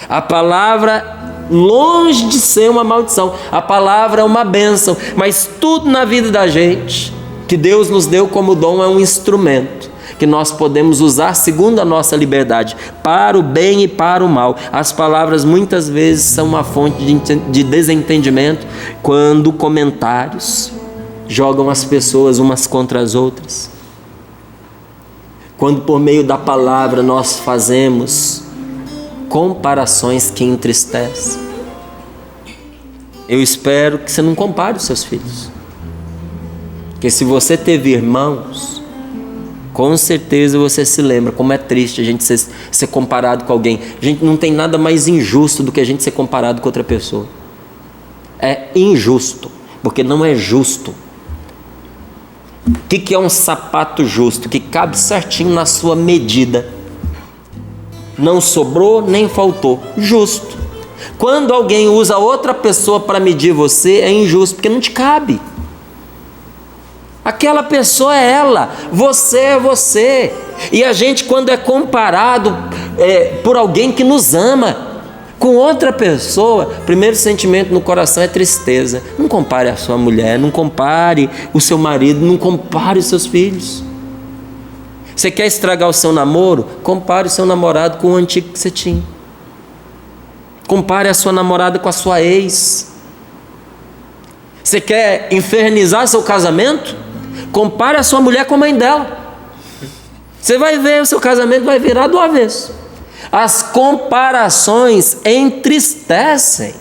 A palavra, longe de ser uma maldição, a palavra é uma bênção, mas tudo na vida da gente que Deus nos deu como dom é um instrumento que nós podemos usar segundo a nossa liberdade, para o bem e para o mal. As palavras muitas vezes são uma fonte de desentendimento, quando comentários jogam as pessoas umas contra as outras, quando por meio da palavra nós fazemos comparações que entristecem. Eu espero que você não compare os seus filhos, porque se você teve irmãos, com certeza você se lembra como é triste a gente ser comparado com alguém. A gente não tem nada mais injusto do que a gente ser comparado com outra pessoa. É injusto, porque não é justo. O que é um sapato justo? Que cabe certinho na sua medida. Não sobrou nem faltou. Justo. Quando alguém usa outra pessoa para medir você, é injusto, porque não te cabe. Aquela pessoa é ela, você é você. E a gente, quando é comparado por alguém que nos ama com outra pessoa, o primeiro sentimento no coração é tristeza. Não compare a sua mulher, não compare o seu marido, não compare os seus filhos. Você quer estragar o seu namoro? Compare o seu namorado com o antigo que você tinha. Compare a sua namorada com a sua ex. Você quer infernizar seu casamento? Compare a sua mulher com a mãe dela. Você vai ver, o seu casamento vai virar do avesso. As comparações entristecem.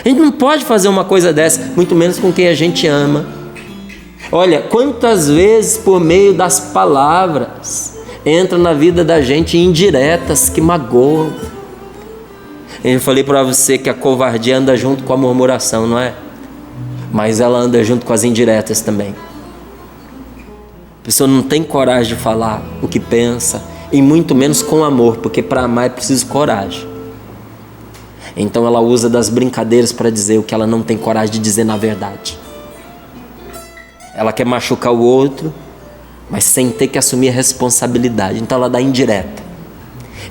A gente não pode fazer uma coisa dessa, muito menos com quem a gente ama. Olha, quantas vezes por meio das palavras entra na vida da gente indiretas que magoam. Eu falei para você que a covardia anda junto com a murmuração, não é? Mas ela anda junto com as indiretas também. A pessoa não tem coragem de falar o que pensa, e muito menos com amor, porque para amar é preciso coragem. Então ela usa das brincadeiras para dizer o que ela não tem coragem de dizer na verdade. Ela quer machucar o outro, mas sem ter que assumir a responsabilidade. Então ela dá indireta,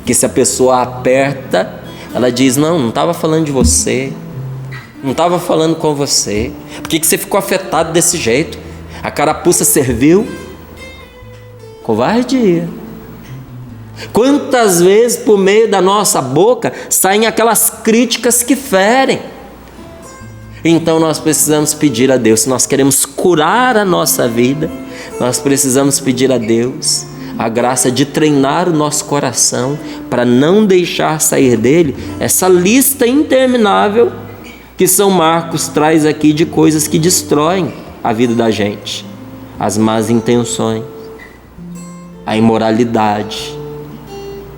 que se a pessoa aperta, ela diz, não estava falando de você, não estava falando com você, por que você ficou afetado desse jeito? A carapuça serviu? Covardia. Quantas vezes por meio da nossa boca saem aquelas críticas que ferem? Então nós precisamos pedir a Deus, se nós queremos curar a nossa vida, nós precisamos pedir a Deus a graça de treinar o nosso coração para não deixar sair dele essa lista interminável que São Marcos traz aqui de coisas que destroem a vida da gente. As más intenções, a imoralidade,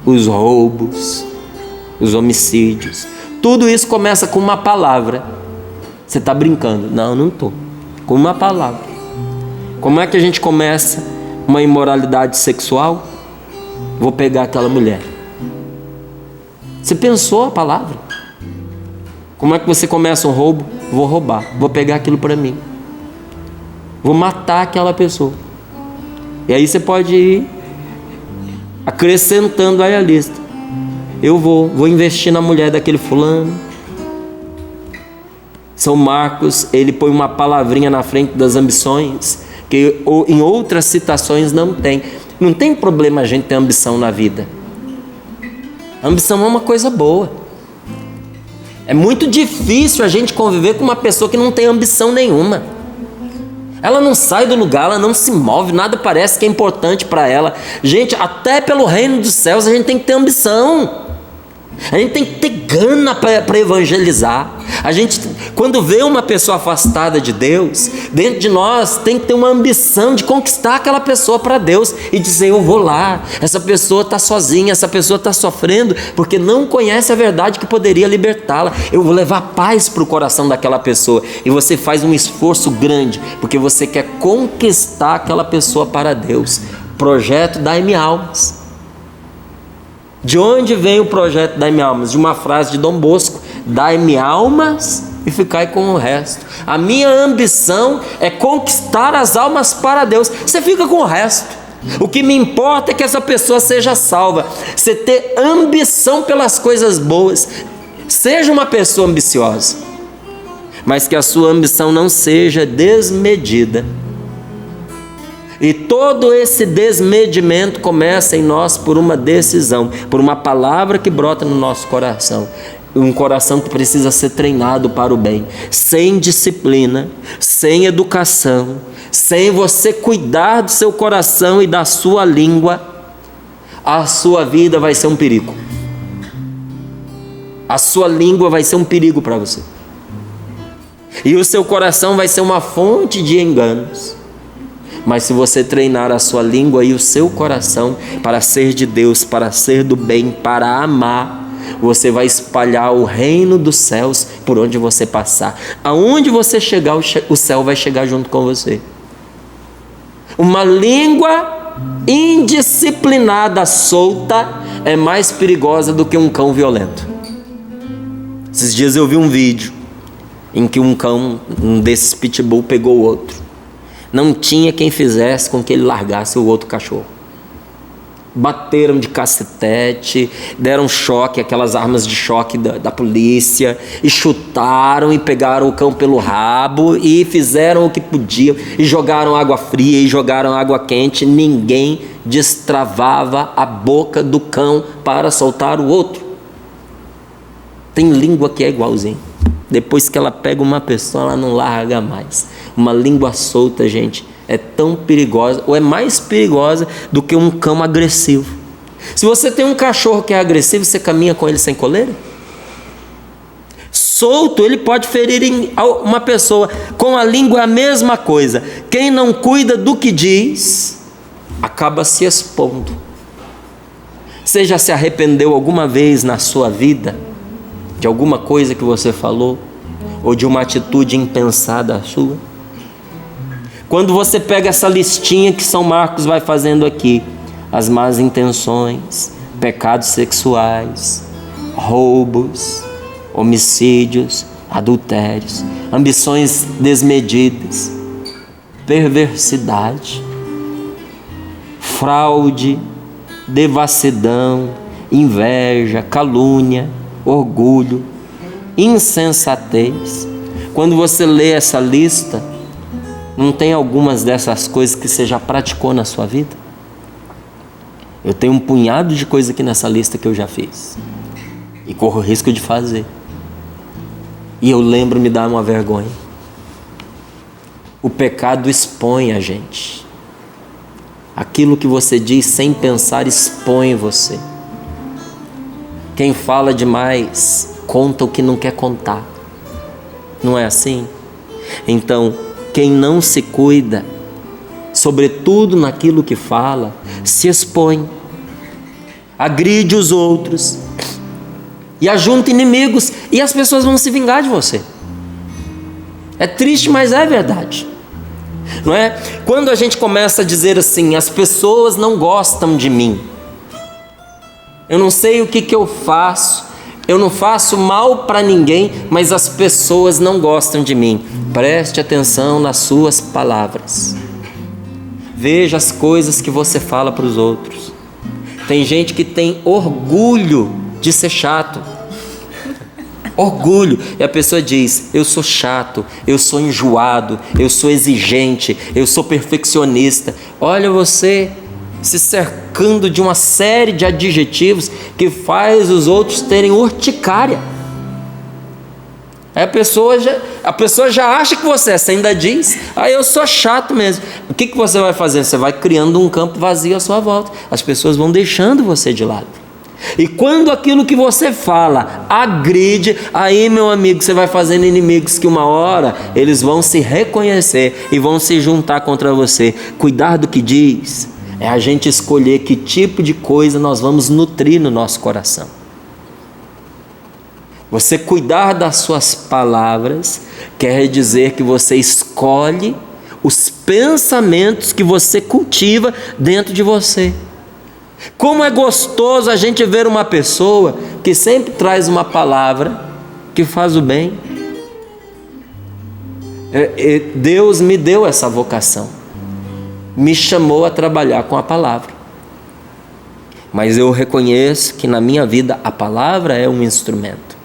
os roubos, os homicídios. Tudo isso começa com uma palavra. Você está brincando? Não, não estou. Com uma palavra. Como é que a gente começa uma imoralidade sexual? Vou pegar aquela mulher. Você pensou a palavra? Como é que você começa um roubo? Vou roubar. Vou pegar aquilo para mim. Vou matar aquela pessoa. E aí você pode ir acrescentando aí a lista. eu vou investir na mulher daquele fulano. São Marcos, ele põe uma palavrinha na frente das ambições, que em outras citações não tem. Não tem problema a gente ter ambição na vida. A ambição é uma coisa boa. É muito difícil a gente conviver com uma pessoa que não tem ambição nenhuma. Ela não sai do lugar, ela não se move, nada parece que é importante para ela. Gente, até pelo reino dos céus a gente tem que ter ambição. A gente tem que ter gana para evangelizar. A gente, quando vê uma pessoa afastada de Deus, dentro de nós tem que ter uma ambição de conquistar aquela pessoa para Deus e dizer: eu vou lá, essa pessoa está sozinha, essa pessoa está sofrendo porque não conhece a verdade que poderia libertá-la. Eu vou levar paz para o coração daquela pessoa. E você faz um esforço grande porque você quer conquistar aquela pessoa para Deus. Projeto Dai-me Almas. De onde vem o projeto Dai-me Almas? De uma frase de Dom Bosco: dai-me almas e ficai com o resto. A minha ambição é conquistar as almas para Deus. Você fica com o resto. O que me importa é que essa pessoa seja salva. Você ter ambição pelas coisas boas. Seja uma pessoa ambiciosa, mas que a sua ambição não seja desmedida. E todo esse desmedimento começa em nós por uma decisão, por uma palavra que brota no nosso coração. Um coração que precisa ser treinado para o bem. Sem disciplina, sem educação, sem você cuidar do seu coração e da sua língua, a sua vida vai ser um perigo. A sua língua vai ser um perigo para você. E o seu coração vai ser uma fonte de enganos. Mas se você treinar a sua língua e o seu coração para ser de Deus, para ser do bem, para amar, você vai espalhar o reino dos céus por onde você passar. Aonde você chegar, o céu vai chegar junto com você. Uma língua indisciplinada, solta, é mais perigosa do que um cão violento. Esses dias eu vi um vídeo em que um cão, um desses pitbull, pegou o outro. Não tinha quem fizesse com que ele largasse o outro cachorro. Bateram de cacetete, deram choque, aquelas armas de choque da polícia, e chutaram e pegaram o cão pelo rabo e fizeram o que podiam, e jogaram água fria e jogaram água quente. Ninguém destravava a boca do cão para soltar o outro. Tem língua que é igualzinho. Depois que ela pega uma pessoa, ela não larga mais. Uma língua solta, gente, é tão perigosa, ou é mais perigosa do que um cão agressivo. Se você tem um cachorro que é agressivo, você caminha com ele sem coleira? Solto, ele pode ferir uma pessoa. Com a língua é a mesma coisa. Quem não cuida do que diz, acaba se expondo. Você já se arrependeu alguma vez na sua vida de alguma coisa que você falou, ou de uma atitude impensada sua? Quando você pega essa listinha que São Marcos vai fazendo aqui, as más intenções, pecados sexuais, roubos, homicídios, adultérios, ambições desmedidas, perversidade, fraude, devassidão, inveja, calúnia, orgulho, insensatez. Quando você lê essa lista, não tem algumas dessas coisas que você já praticou na sua vida? Eu tenho um punhado de coisa aqui nessa lista que eu já fiz e corro o risco de fazer, e eu lembro, me dá uma vergonha. O pecado expõe a gente. Aquilo que você diz sem pensar expõe você. Quem fala demais conta o que não quer contar. Não é assim? Então, quem não se cuida, sobretudo naquilo que fala, se expõe, agride os outros e ajunta inimigos, e as pessoas vão se vingar de você. É triste, mas é verdade. Não é? Quando a gente começa a dizer assim: as pessoas não gostam de mim, eu não sei o que eu faço, eu não faço mal para ninguém, mas as pessoas não gostam de mim. Preste atenção nas suas palavras. Veja as coisas que você fala para os outros. Tem gente que tem orgulho de ser chato. Orgulho. E a pessoa diz: eu sou chato, eu sou enjoado, eu sou exigente, eu sou perfeccionista. Olha você se cercando de uma série de adjetivos que faz os outros terem urticária. Aí a pessoa já acha que você ainda diz: eu sou chato mesmo. O que você vai fazer? Você vai criando um campo vazio à sua volta. As pessoas vão deixando você de lado. E quando aquilo que você fala agride, aí, meu amigo, você vai fazendo inimigos que uma hora eles vão se reconhecer e vão se juntar contra você. Cuidar do que diz é a gente escolher que tipo de coisa nós vamos nutrir no nosso coração. Você cuidar das suas palavras quer dizer que você escolhe os pensamentos que você cultiva dentro de você. Como é gostoso a gente ver uma pessoa que sempre traz uma palavra que faz o bem. Deus me deu essa vocação, me chamou a trabalhar com a palavra. Mas eu reconheço que na minha vida a palavra é um instrumento.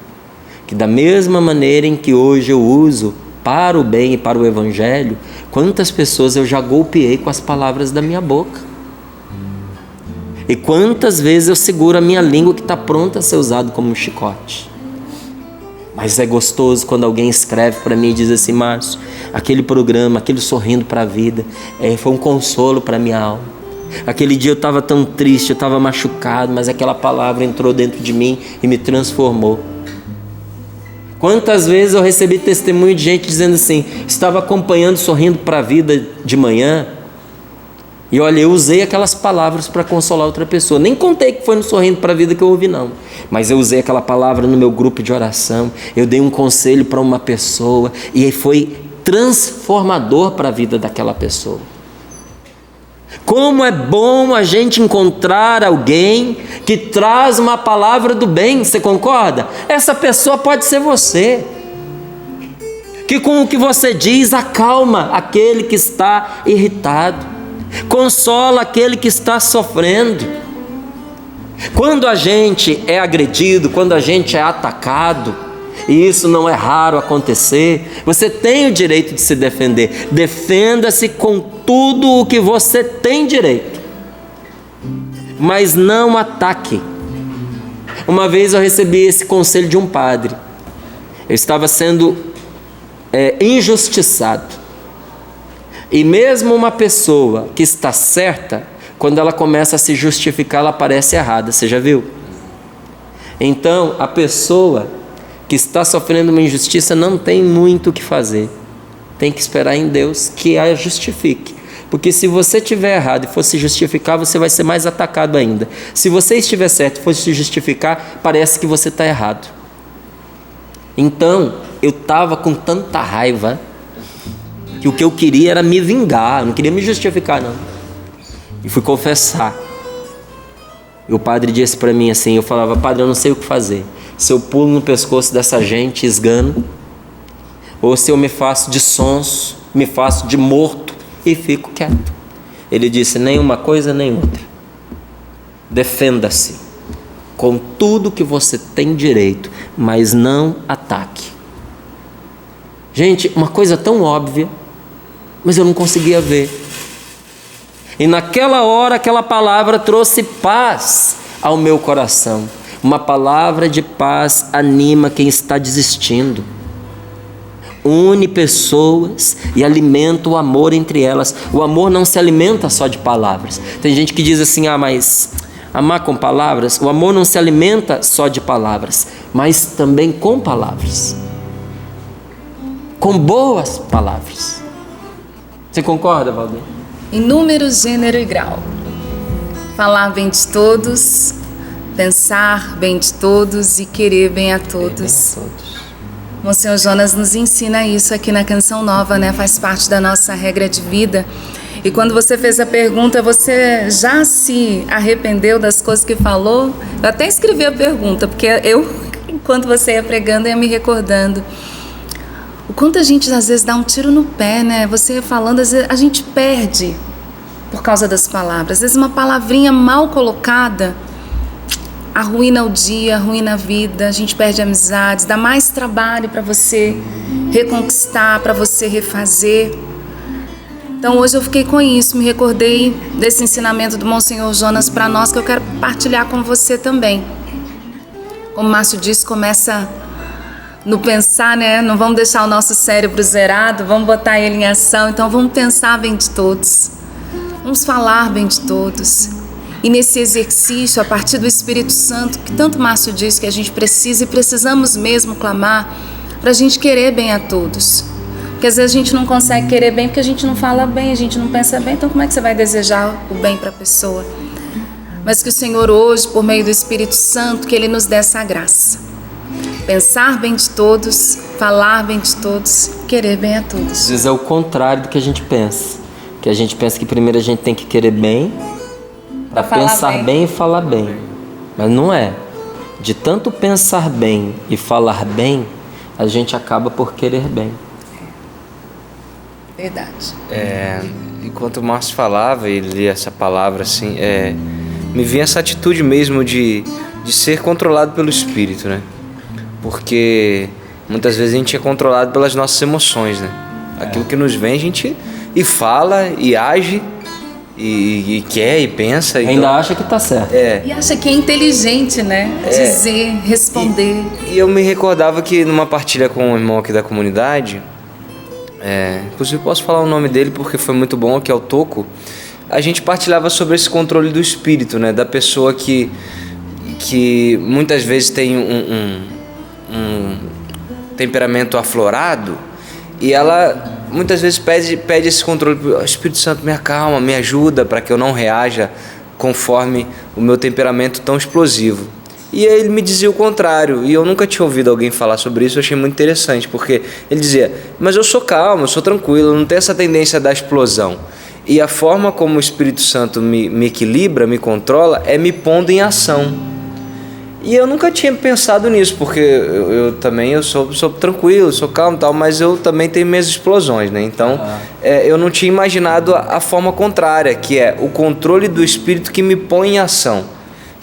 Que da mesma maneira em que hoje eu uso para o bem e para o evangelho, quantas pessoas eu já golpeei com as palavras da minha boca. E quantas vezes eu seguro a minha língua que está pronta a ser usada como um chicote. Mas é gostoso quando alguém escreve para mim e diz assim: Márcio, aquele programa, aquele Sorrindo para a Vida, foi um consolo para a minha alma. Aquele dia eu estava tão triste, eu estava machucado, mas aquela palavra entrou dentro de mim e me transformou. Quantas vezes eu recebi testemunho de gente dizendo assim: estava acompanhando Sorrindo para a Vida de manhã, e olha, eu usei aquelas palavras para consolar outra pessoa. Nem contei que foi no Sorrindo para a Vida que eu ouvi, não. Mas eu usei aquela palavra no meu grupo de oração. Eu dei um conselho para uma pessoa e foi transformador para a vida daquela pessoa. Como é bom a gente encontrar alguém que traz uma palavra do bem, você concorda? Essa pessoa pode ser você. Que com o que você diz acalma aquele que está irritado. Consola aquele que está sofrendo. Quando a gente é agredido, quando a gente é atacado, e isso não é raro acontecer, você tem o direito de se defender. Defenda-se com tudo o que você tem direito, mas não ataque. Uma vez eu recebi esse conselho de um padre. Eu estava sendo injustiçado. E mesmo uma pessoa que está certa, quando ela começa a se justificar, ela parece errada. Você já viu? Então, a pessoa que está sofrendo uma injustiça não tem muito o que fazer. Tem que esperar em Deus que a justifique. Porque se você estiver errado e for se justificar, você vai ser mais atacado ainda. Se você estiver certo e for se justificar, parece que você está errado. Então, eu estava com tanta raiva que o que eu queria era me vingar, eu não queria me justificar, não. E fui confessar. E o padre disse para mim assim, eu falava: Padre, eu não sei o que fazer. Se eu pulo no pescoço dessa gente, esgano, ou se eu me faço de sonso, me faço de morto e fico quieto. Ele disse: nem uma coisa nem outra. Defenda-se com tudo que você tem direito, mas não ataque. Gente, uma coisa tão óbvia, mas eu não conseguia ver. E naquela hora, aquela palavra trouxe paz ao meu coração. Uma palavra de paz anima quem está desistindo. Une pessoas e alimenta o amor entre elas. O amor não se alimenta só de palavras. Tem gente que diz assim: mas amar com palavras? O amor não se alimenta só de palavras, mas também com palavras. Com boas palavras. Você concorda, Valdir? Em número, gênero e grau. Falar bem de todos, pensar bem de todos e querer bem a todos. Monsenhor Jonas nos ensina isso aqui na Canção Nova, né? Faz parte da nossa regra de vida. E quando você fez a pergunta, você já se arrependeu das coisas que falou? Eu até escrevi a pergunta, porque eu, enquanto você ia pregando, ia me recordando. O quanto a gente às vezes dá um tiro no pé, né? Você falando, às vezes a gente perde por causa das palavras. Às vezes uma palavrinha mal colocada arruína o dia, arruína a vida, a gente perde amizades, dá mais trabalho para você reconquistar, para você refazer. Então hoje eu fiquei com isso, me recordei desse ensinamento do Monsenhor Jonas para nós, que eu quero partilhar com você também. Como o Márcio disse, começa no pensar, né? Não vamos deixar o nosso cérebro zerado, vamos botar ele em ação. Então vamos pensar bem de todos, vamos falar bem de todos. E nesse exercício, a partir do Espírito Santo, que tanto Márcio disse que a gente precisa e precisamos mesmo clamar, para a gente querer bem a todos. Porque às vezes a gente não consegue querer bem porque a gente não fala bem, a gente não pensa bem, então como é que você vai desejar o bem para a pessoa? Mas que o Senhor hoje, por meio do Espírito Santo, que Ele nos dê essa graça. Pensar bem de todos, falar bem de todos, querer bem a todos. Às vezes é o contrário do que a gente pensa. Que a gente pensa que primeiro a gente tem que querer bem, para pensar bem e falar bem. Mas não é. De tanto pensar bem e falar bem, a gente acaba por querer bem. Verdade. Enquanto o Márcio falava e lia essa palavra assim, me vinha essa atitude mesmo de ser controlado pelo Espírito, né? Porque muitas vezes a gente é controlado pelas nossas emoções, né? Aquilo que nos vem a gente e fala e age e quer e pensa. Ainda então, acha que tá certo. E acha que é inteligente, né? Dizer, responder. E eu me recordava que numa partilha com um irmão aqui da comunidade, inclusive posso falar o nome dele porque foi muito bom, que é o Toco. A gente partilhava sobre esse controle do espírito, né? Da pessoa que muitas vezes tem um temperamento aflorado e ela muitas vezes pede esse controle. O Espírito Santo me acalma, me ajuda para que eu não reaja conforme o meu temperamento tão explosivo. E aí ele me dizia o contrário, e eu nunca tinha ouvido alguém falar sobre isso. Eu achei muito interessante, porque ele dizia, mas eu sou calmo, eu sou tranquilo, eu não tenho essa tendência da explosão. E a forma como o Espírito Santo me equilibra, me controla, é me pondo em ação. E eu nunca tinha pensado nisso, porque eu sou tranquilo, sou calmo e tal, mas eu também tenho minhas explosões, né? Então, eu não tinha imaginado a forma contrária, que é o controle do Espírito que me põe em ação.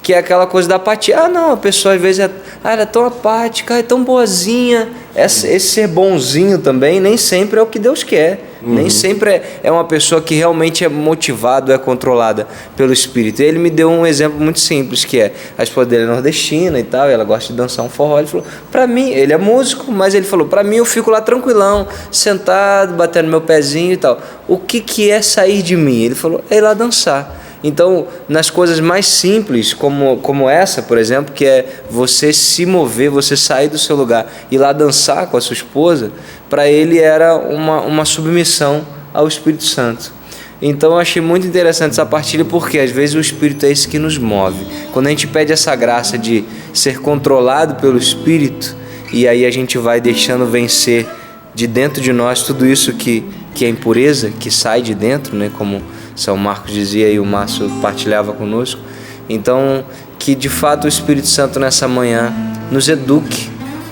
Que é aquela coisa da apatia. Não, a pessoa às vezes ela é tão apática, é tão boazinha. Esse ser bonzinho também nem sempre é o que Deus quer. Nem sempre é uma pessoa que realmente é motivada, é controlada pelo Espírito. E ele me deu um exemplo muito simples, que é a esposa dele é nordestina e tal, e ela gosta de dançar um forró. Ele falou, pra mim, ele é músico, mas ele falou, pra mim eu fico lá tranquilão, sentado, batendo meu pezinho e tal. O que é sair de mim? Ele falou, é ir lá dançar. Então, nas coisas mais simples, como essa, por exemplo, que é você se mover, você sair do seu lugar e ir lá dançar com a sua esposa, para ele era uma submissão ao Espírito Santo. Então, eu achei muito interessante essa partilha, porque às vezes o Espírito é esse que nos move. Quando a gente pede essa graça de ser controlado pelo Espírito, e aí a gente vai deixando vencer de dentro de nós tudo isso que é impureza, que sai de dentro, né? Como São Marcos dizia e o Márcio partilhava conosco. Então, que de fato o Espírito Santo nessa manhã nos eduque,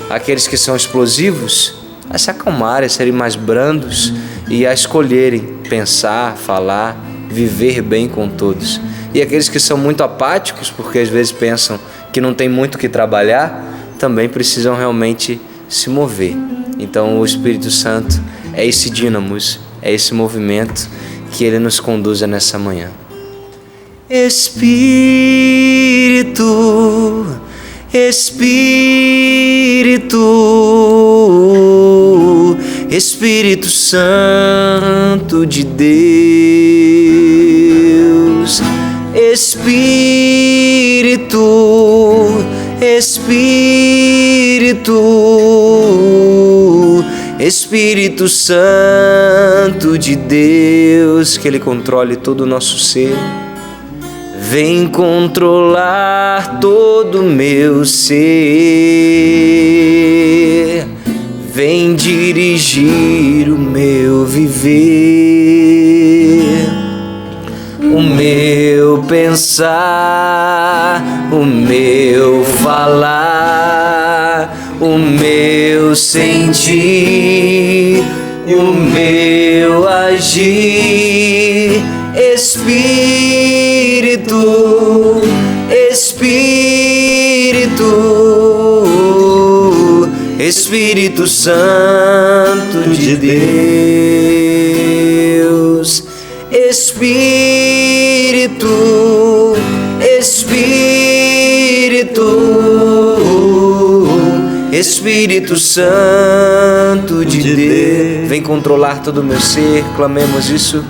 aqueles que são explosivos, a se acalmarem, a serem mais brandos e a escolherem pensar, falar, viver bem com todos. E aqueles que são muito apáticos, porque às vezes pensam que não tem muito o que trabalhar, também precisam realmente se mover. Então o Espírito Santo é esse dínamo, é esse movimento que ele nos conduza nessa manhã. Espírito, Espírito, Espírito Santo de Deus. Espírito, Espírito, Espírito Santo de Deus, que Ele controle todo o nosso ser. Vem controlar todo o meu ser. Vem dirigir o meu viver, o meu pensar, o meu falar, o meu sentir, o meu agir. Espírito, Espírito, Espírito Santo de Deus. Espírito, Espírito Santo de Deus, vem controlar todo o meu ser, clamemos isso.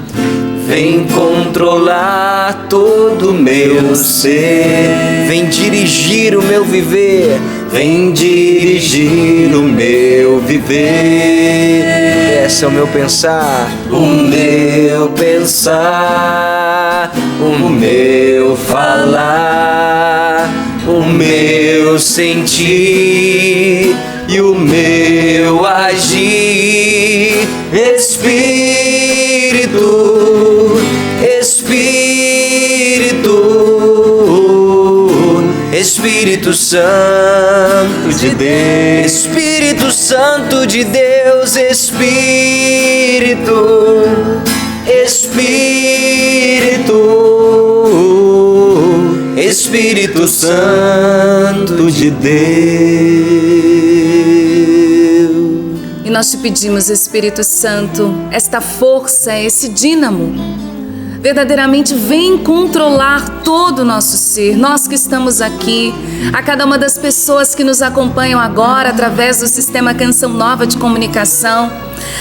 Vem controlar todo o meu ser, vem dirigir o meu viver, vem dirigir o meu viver. Esse é o meu pensar, o meu pensar, o meu falar, o meu sentir e o meu agir. Espírito Santo de Deus, Espírito Santo de Deus, Espírito Santo de Deus. E nós te pedimos, Espírito Santo, esta força, esse dínamo, verdadeiramente vem controlar todo o nosso ser. Nós que estamos aqui, a cada uma das pessoas que nos acompanham agora através do Sistema Canção Nova de Comunicação,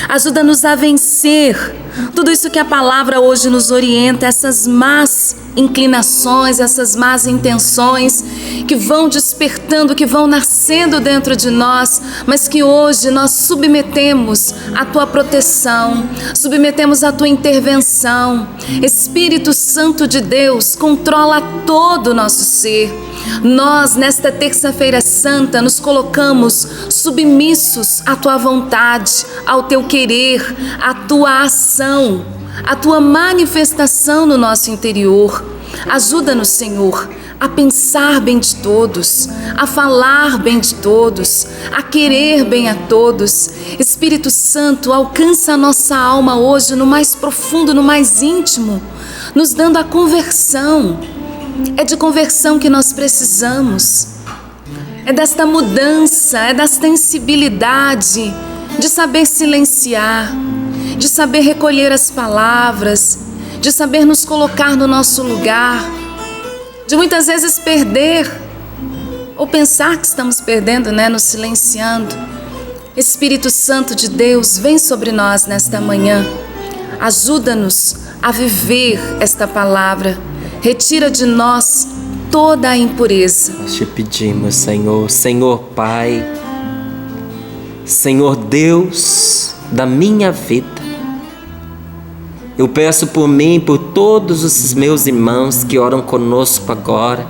ajuda-nos a vencer tudo isso que a palavra hoje nos orienta, essas más inclinações, essas más intenções que vão despertando, que vão nascendo dentro de nós, mas que hoje nós submetemos à tua proteção, submetemos à tua intervenção. Espírito Santo de Deus, controla todo o nosso ser. Nós, nesta terça-feira santa, nos colocamos submissos à tua vontade, ao teu querer, à tua ação, à tua manifestação no nosso interior. Ajuda-nos, Senhor, a pensar bem de todos, a falar bem de todos, a querer bem a todos. Espírito Santo, alcança a nossa alma hoje no mais profundo, no mais íntimo, nos dando a conversão. É de conversão que nós precisamos. É desta mudança, é desta sensibilidade de saber silenciar, de saber recolher as palavras, de saber nos colocar no nosso lugar, de muitas vezes perder ou pensar que estamos perdendo, nos silenciando. Espírito Santo de Deus, vem sobre nós nesta manhã. Ajuda-nos a viver esta palavra. Retira de nós toda a impureza. Nós te pedimos, Senhor, Senhor Pai, Senhor Deus da minha vida, eu peço por mim e por todos os meus irmãos que oram conosco agora.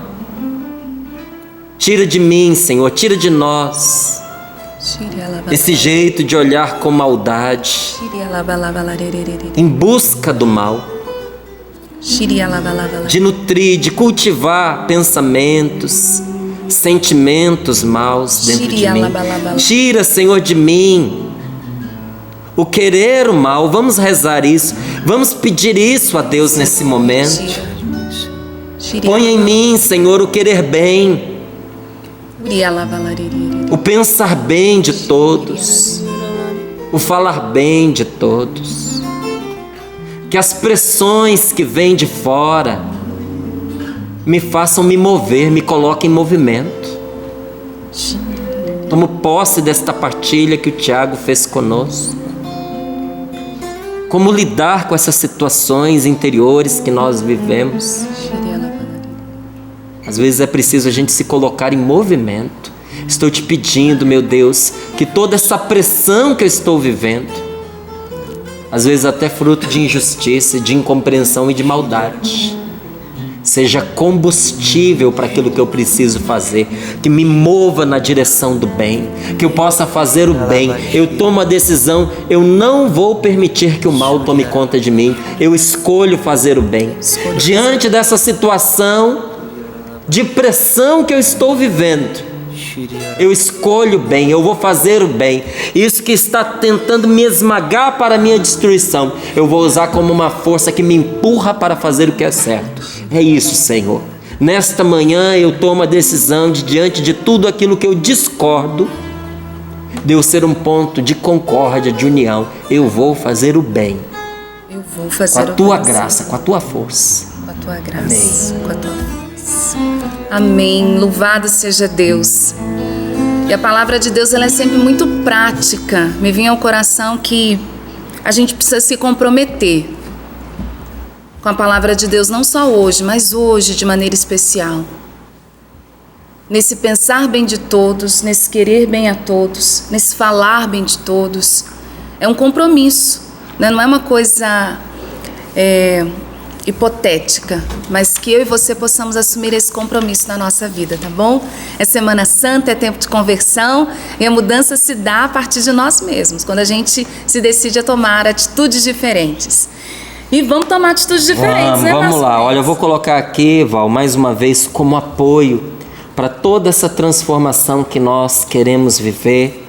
Tira de mim, Senhor, tira de nós esse jeito de olhar com maldade, em busca do mal, de nutrir, de cultivar pensamentos, sentimentos maus dentro de mim. Tira, Senhor, de mim o querer o mal. Vamos rezar isso, vamos pedir isso a Deus nesse momento. Põe em mim, Senhor, o querer bem, o pensar bem de todos, o falar bem de todos. Que as pressões que vêm de fora me façam me mover, me coloquem em movimento. Tomo posse desta partilha que o Tiago fez conosco. Como lidar com essas situações interiores que nós vivemos. Às vezes é preciso a gente se colocar em movimento. Estou te pedindo, meu Deus, que toda essa pressão que eu estou vivendo, às vezes até fruto de injustiça, de incompreensão e de maldade, seja combustível para aquilo que eu preciso fazer, que me mova na direção do bem, que eu possa fazer o bem. Eu tomo a decisão, eu não vou permitir que o mal tome conta de mim, eu escolho fazer o bem. Diante dessa situação de pressão que eu estou vivendo, eu escolho o bem, eu vou fazer o bem. Isso que está tentando me esmagar para a minha destruição, eu vou usar como uma força que me empurra para fazer o que é certo. É isso, Senhor. Nesta manhã eu tomo a decisão de, diante de tudo aquilo que eu discordo, de eu ser um ponto de concórdia, de união. Eu vou fazer o bem. Eu vou fazer com a tua graça, com a tua força. Com a tua graça, com a tua força. Amém. Louvado seja Deus. E a palavra de Deus, ela é sempre muito prática. Me vinha ao coração que a gente precisa se comprometer com a palavra de Deus, não só hoje, mas hoje de maneira especial. Nesse pensar bem de todos, nesse querer bem a todos, nesse falar bem de todos. É um compromisso, né? Não é uma coisa hipotética, mas que eu e você possamos assumir esse compromisso na nossa vida, tá bom? É Semana Santa, é tempo de conversão, e a mudança se dá a partir de nós mesmos, quando a gente se decide a tomar atitudes diferentes. E vamos tomar atitudes diferentes, né? Vamos lá, olha, eu vou colocar aqui, Val, mais uma vez como apoio para toda essa transformação que nós queremos viver,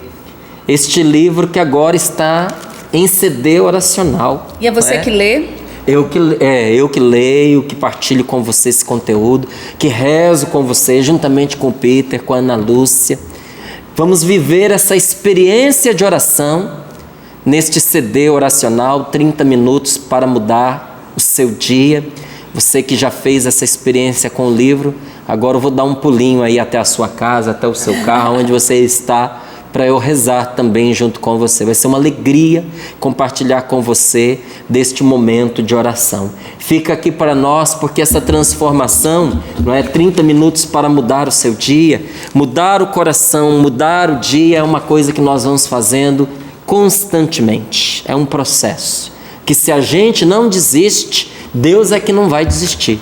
este livro que agora está em CD oracional. E é você que lê? Eu que leio, que partilho com você esse conteúdo, que rezo com você, juntamente com o Peter, com a Ana Lúcia. Vamos viver essa experiência de oração neste CD oracional, 30 minutos para mudar o seu dia. Você que já fez essa experiência com o livro, agora eu vou dar um pulinho aí até a sua casa, até o seu carro, onde você está, para eu rezar também junto com você. Vai ser uma alegria compartilhar com você deste momento de oração. Fica aqui para nós, porque essa transformação, não é 30 minutos para mudar o seu dia, mudar o coração, mudar o dia, é uma coisa que nós vamos fazendo constantemente. É um processo que, se a gente não desiste, Deus é que não vai desistir.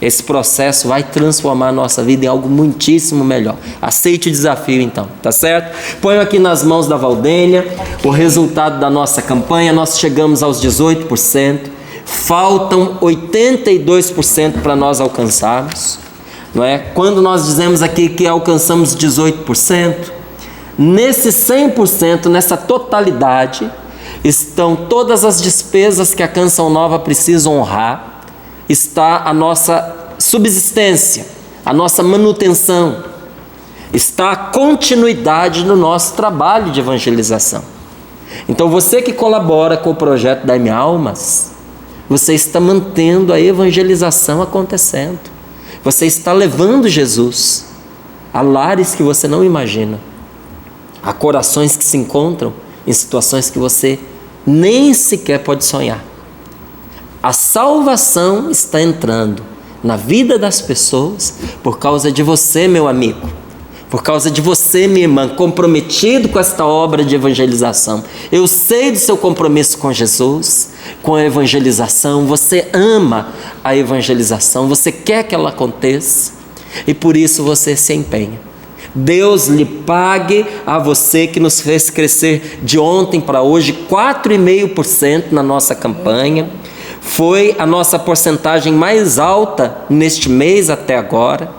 Esse processo vai transformar a nossa vida em algo muitíssimo melhor. Aceite o desafio então, tá certo? Ponho aqui nas mãos da Valdênia o resultado da nossa campanha. Nós chegamos aos 18%. Faltam 82% para nós alcançarmos, não é? Quando nós dizemos aqui que alcançamos 18%, nesse 100%, nessa totalidade, estão todas as despesas que a Canção Nova precisa honrar. Está a nossa subsistência, a nossa manutenção, está a continuidade no nosso trabalho de evangelização. Então você que colabora com o projeto Dai-me Almas, você está mantendo a evangelização acontecendo. Você está levando Jesus a lares que você não imagina, a corações que se encontram em situações que você nem sequer pode sonhar. A salvação está entrando na vida das pessoas por causa de você, meu amigo, por causa de você, minha irmã, comprometido com esta obra de evangelização. Eu sei do seu compromisso com Jesus, com a evangelização. Você ama a evangelização, você quer que ela aconteça e por isso você se empenha. Deus lhe pague a você que nos fez crescer de ontem para hoje 4,5% na nossa campanha. Foi a nossa porcentagem mais alta neste mês até agora.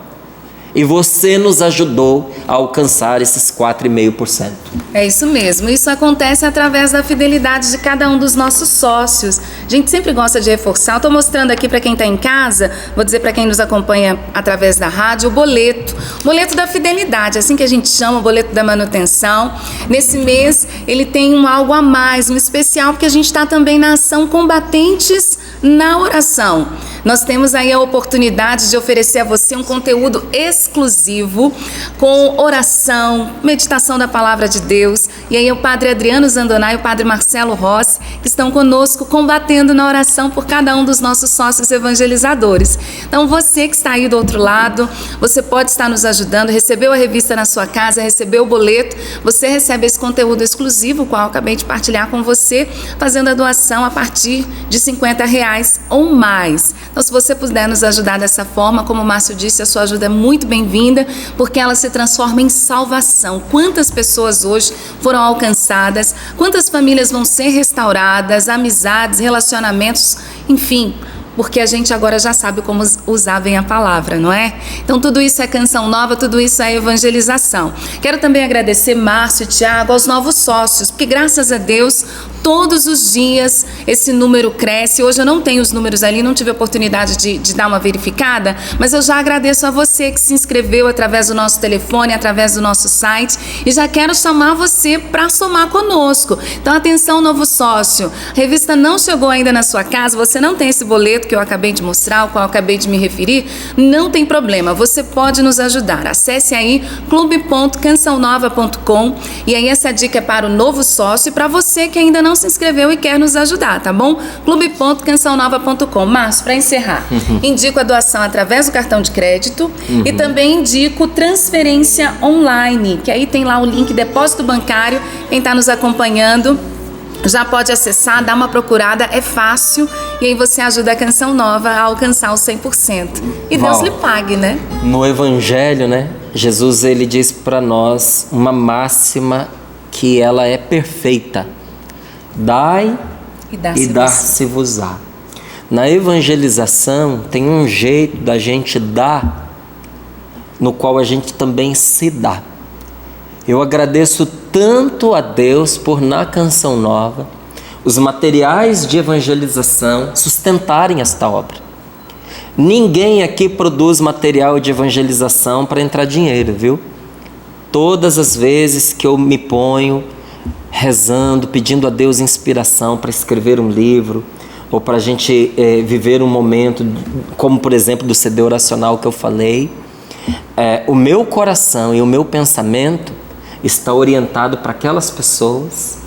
E você nos ajudou a alcançar esses 4,5%. É isso mesmo. Isso acontece através da fidelidade de cada um dos nossos sócios. A gente sempre gosta de reforçar. Eu estou mostrando aqui para quem está em casa, vou dizer para quem nos acompanha através da rádio, o boleto. Boleto da fidelidade, assim que a gente chama, o boleto da manutenção. Nesse mês, ele tem algo a mais, um especial, porque a gente está também na ação Combatentes na Oração. Nós temos aí a oportunidade de oferecer a você um conteúdo exclusivo com oração, meditação da Palavra de Deus. E aí o Padre Adriano Zandonai e o Padre Marcelo Rossi, que estão conosco combatendo na oração por cada um dos nossos sócios evangelizadores. Então você que está aí do outro lado, você pode estar nos ajudando, recebeu a revista na sua casa, recebeu o boleto, você recebe esse conteúdo exclusivo, o qual eu acabei de partilhar com você, fazendo a doação a partir de R$50 ou mais. Então, se você puder nos ajudar dessa forma, como o Márcio disse, a sua ajuda é muito bem-vinda, porque ela se transforma em salvação. Quantas pessoas hoje foram alcançadas, quantas famílias vão ser restauradas, amizades, relacionamentos, enfim, porque a gente agora já sabe como usar bem a palavra, não é? Então tudo isso é Canção Nova, tudo isso é evangelização. Quero também agradecer Márcio e Tiago, aos novos sócios, porque graças a Deus Todos os dias esse número cresce. Hoje eu não tenho os números ali, não tive a oportunidade de dar uma verificada, mas eu já agradeço a você que se inscreveu através do nosso telefone, através do nosso site, e já quero chamar você para somar conosco. Então, atenção, novo sócio, a revista não chegou ainda na sua casa, você não tem esse boleto que eu acabei de mostrar, ao qual eu acabei de me referir, não tem problema, você pode nos ajudar. Acesse aí clube.cançãonova.com, e aí essa dica é para o novo sócio e para você que ainda não se inscreveu e quer nos ajudar, tá bom? clube.cançãonova.com. Márcio, para encerrar, indico a doação através do cartão de crédito e também indico transferência online, que aí tem lá o link depósito bancário. Quem está nos acompanhando já pode acessar, dar uma procurada, é fácil, e aí você ajuda a Canção Nova a alcançar os 100%. E Deus lhe pague, né? No Evangelho, né, Jesus ele diz para nós uma máxima que ela é perfeita: dai e dar-se-vos-á. Na evangelização tem um jeito da gente dar, no qual a gente também se dá. Eu agradeço tanto a Deus por, na Canção Nova, os materiais de evangelização sustentarem esta obra. Ninguém aqui produz material de evangelização para entrar dinheiro, viu? Todas as vezes que eu me ponho rezando, pedindo a Deus inspiração para escrever um livro, ou para a gente viver um momento, como por exemplo do CD oracional que eu falei, o meu coração e o meu pensamento está orientado para aquelas pessoas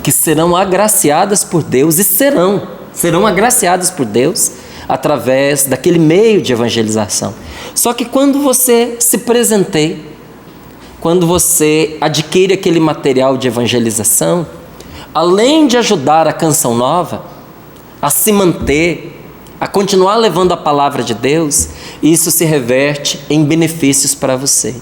que serão agraciadas por Deus, e serão agraciadas por Deus através daquele meio de evangelização. Só que quando você se presenteia, quando você adquire aquele material de evangelização, além de ajudar a Canção Nova a se manter, a continuar levando a palavra de Deus, isso se reverte em benefícios para você.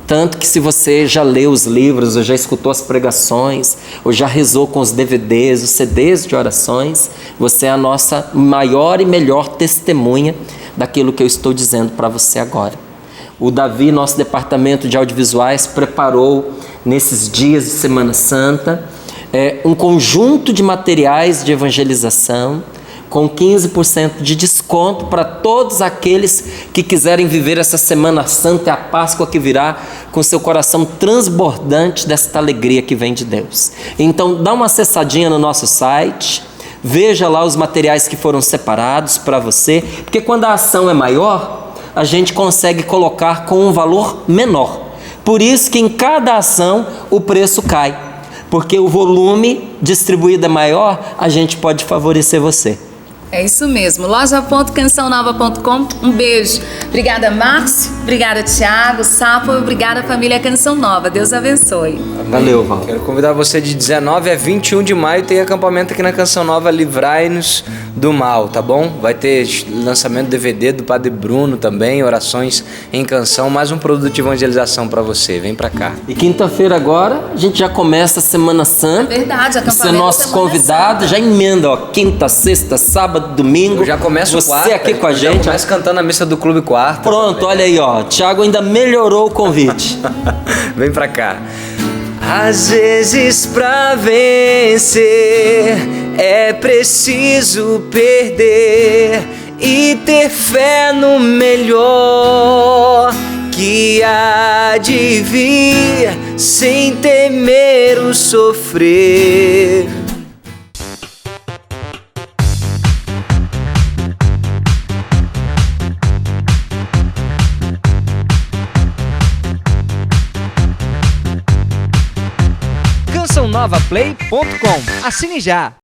Tanto que se você já leu os livros, ou já escutou as pregações, ou já rezou com os DVDs, os CDs de orações, você é a nossa maior e melhor testemunha daquilo que eu estou dizendo para você agora. O Davi, nosso departamento de audiovisuais, preparou nesses dias de Semana Santa um conjunto de materiais de evangelização com 15% de desconto para todos aqueles que quiserem viver essa Semana Santa e a Páscoa que virá com seu coração transbordante desta alegria que vem de Deus. Então dá uma acessadinha no nosso site, veja lá os materiais que foram separados para você, porque quando a ação é maior, a gente consegue colocar com um valor menor. Por isso que em cada ação o preço cai, porque o volume distribuído é maior, a gente pode favorecer você. É isso mesmo, loja.cançãonova.com. Um beijo. Obrigada, Márcio. Obrigada, Tiago, Sapo. Obrigada, família Canção Nova. Deus abençoe. Valeu, Val. Quero convidar você de 19 a 21 de maio, tem acampamento aqui na Canção Nova, Livrai-nos do Mal, tá bom? Vai ter lançamento DVD do Padre Bruno também, orações em canção, mais um produto de evangelização para você. Vem pra cá. E quinta-feira agora, a gente já começa a Semana Santa. É verdade, acampamento. Você é nosso convidado, já emenda, ó, quinta, sexta, sábado, domingo. Eu já começo você quarta. Aqui com a gente. Já começo cantando a missa do Clube Quarta. Pronto, também. Olha aí, ó. Tiago ainda melhorou o convite. Vem pra cá. Às vezes pra vencer é preciso perder e ter fé no melhor que há de vir sem temer o sofrer. CançãoNovaPlay.com. Assine já!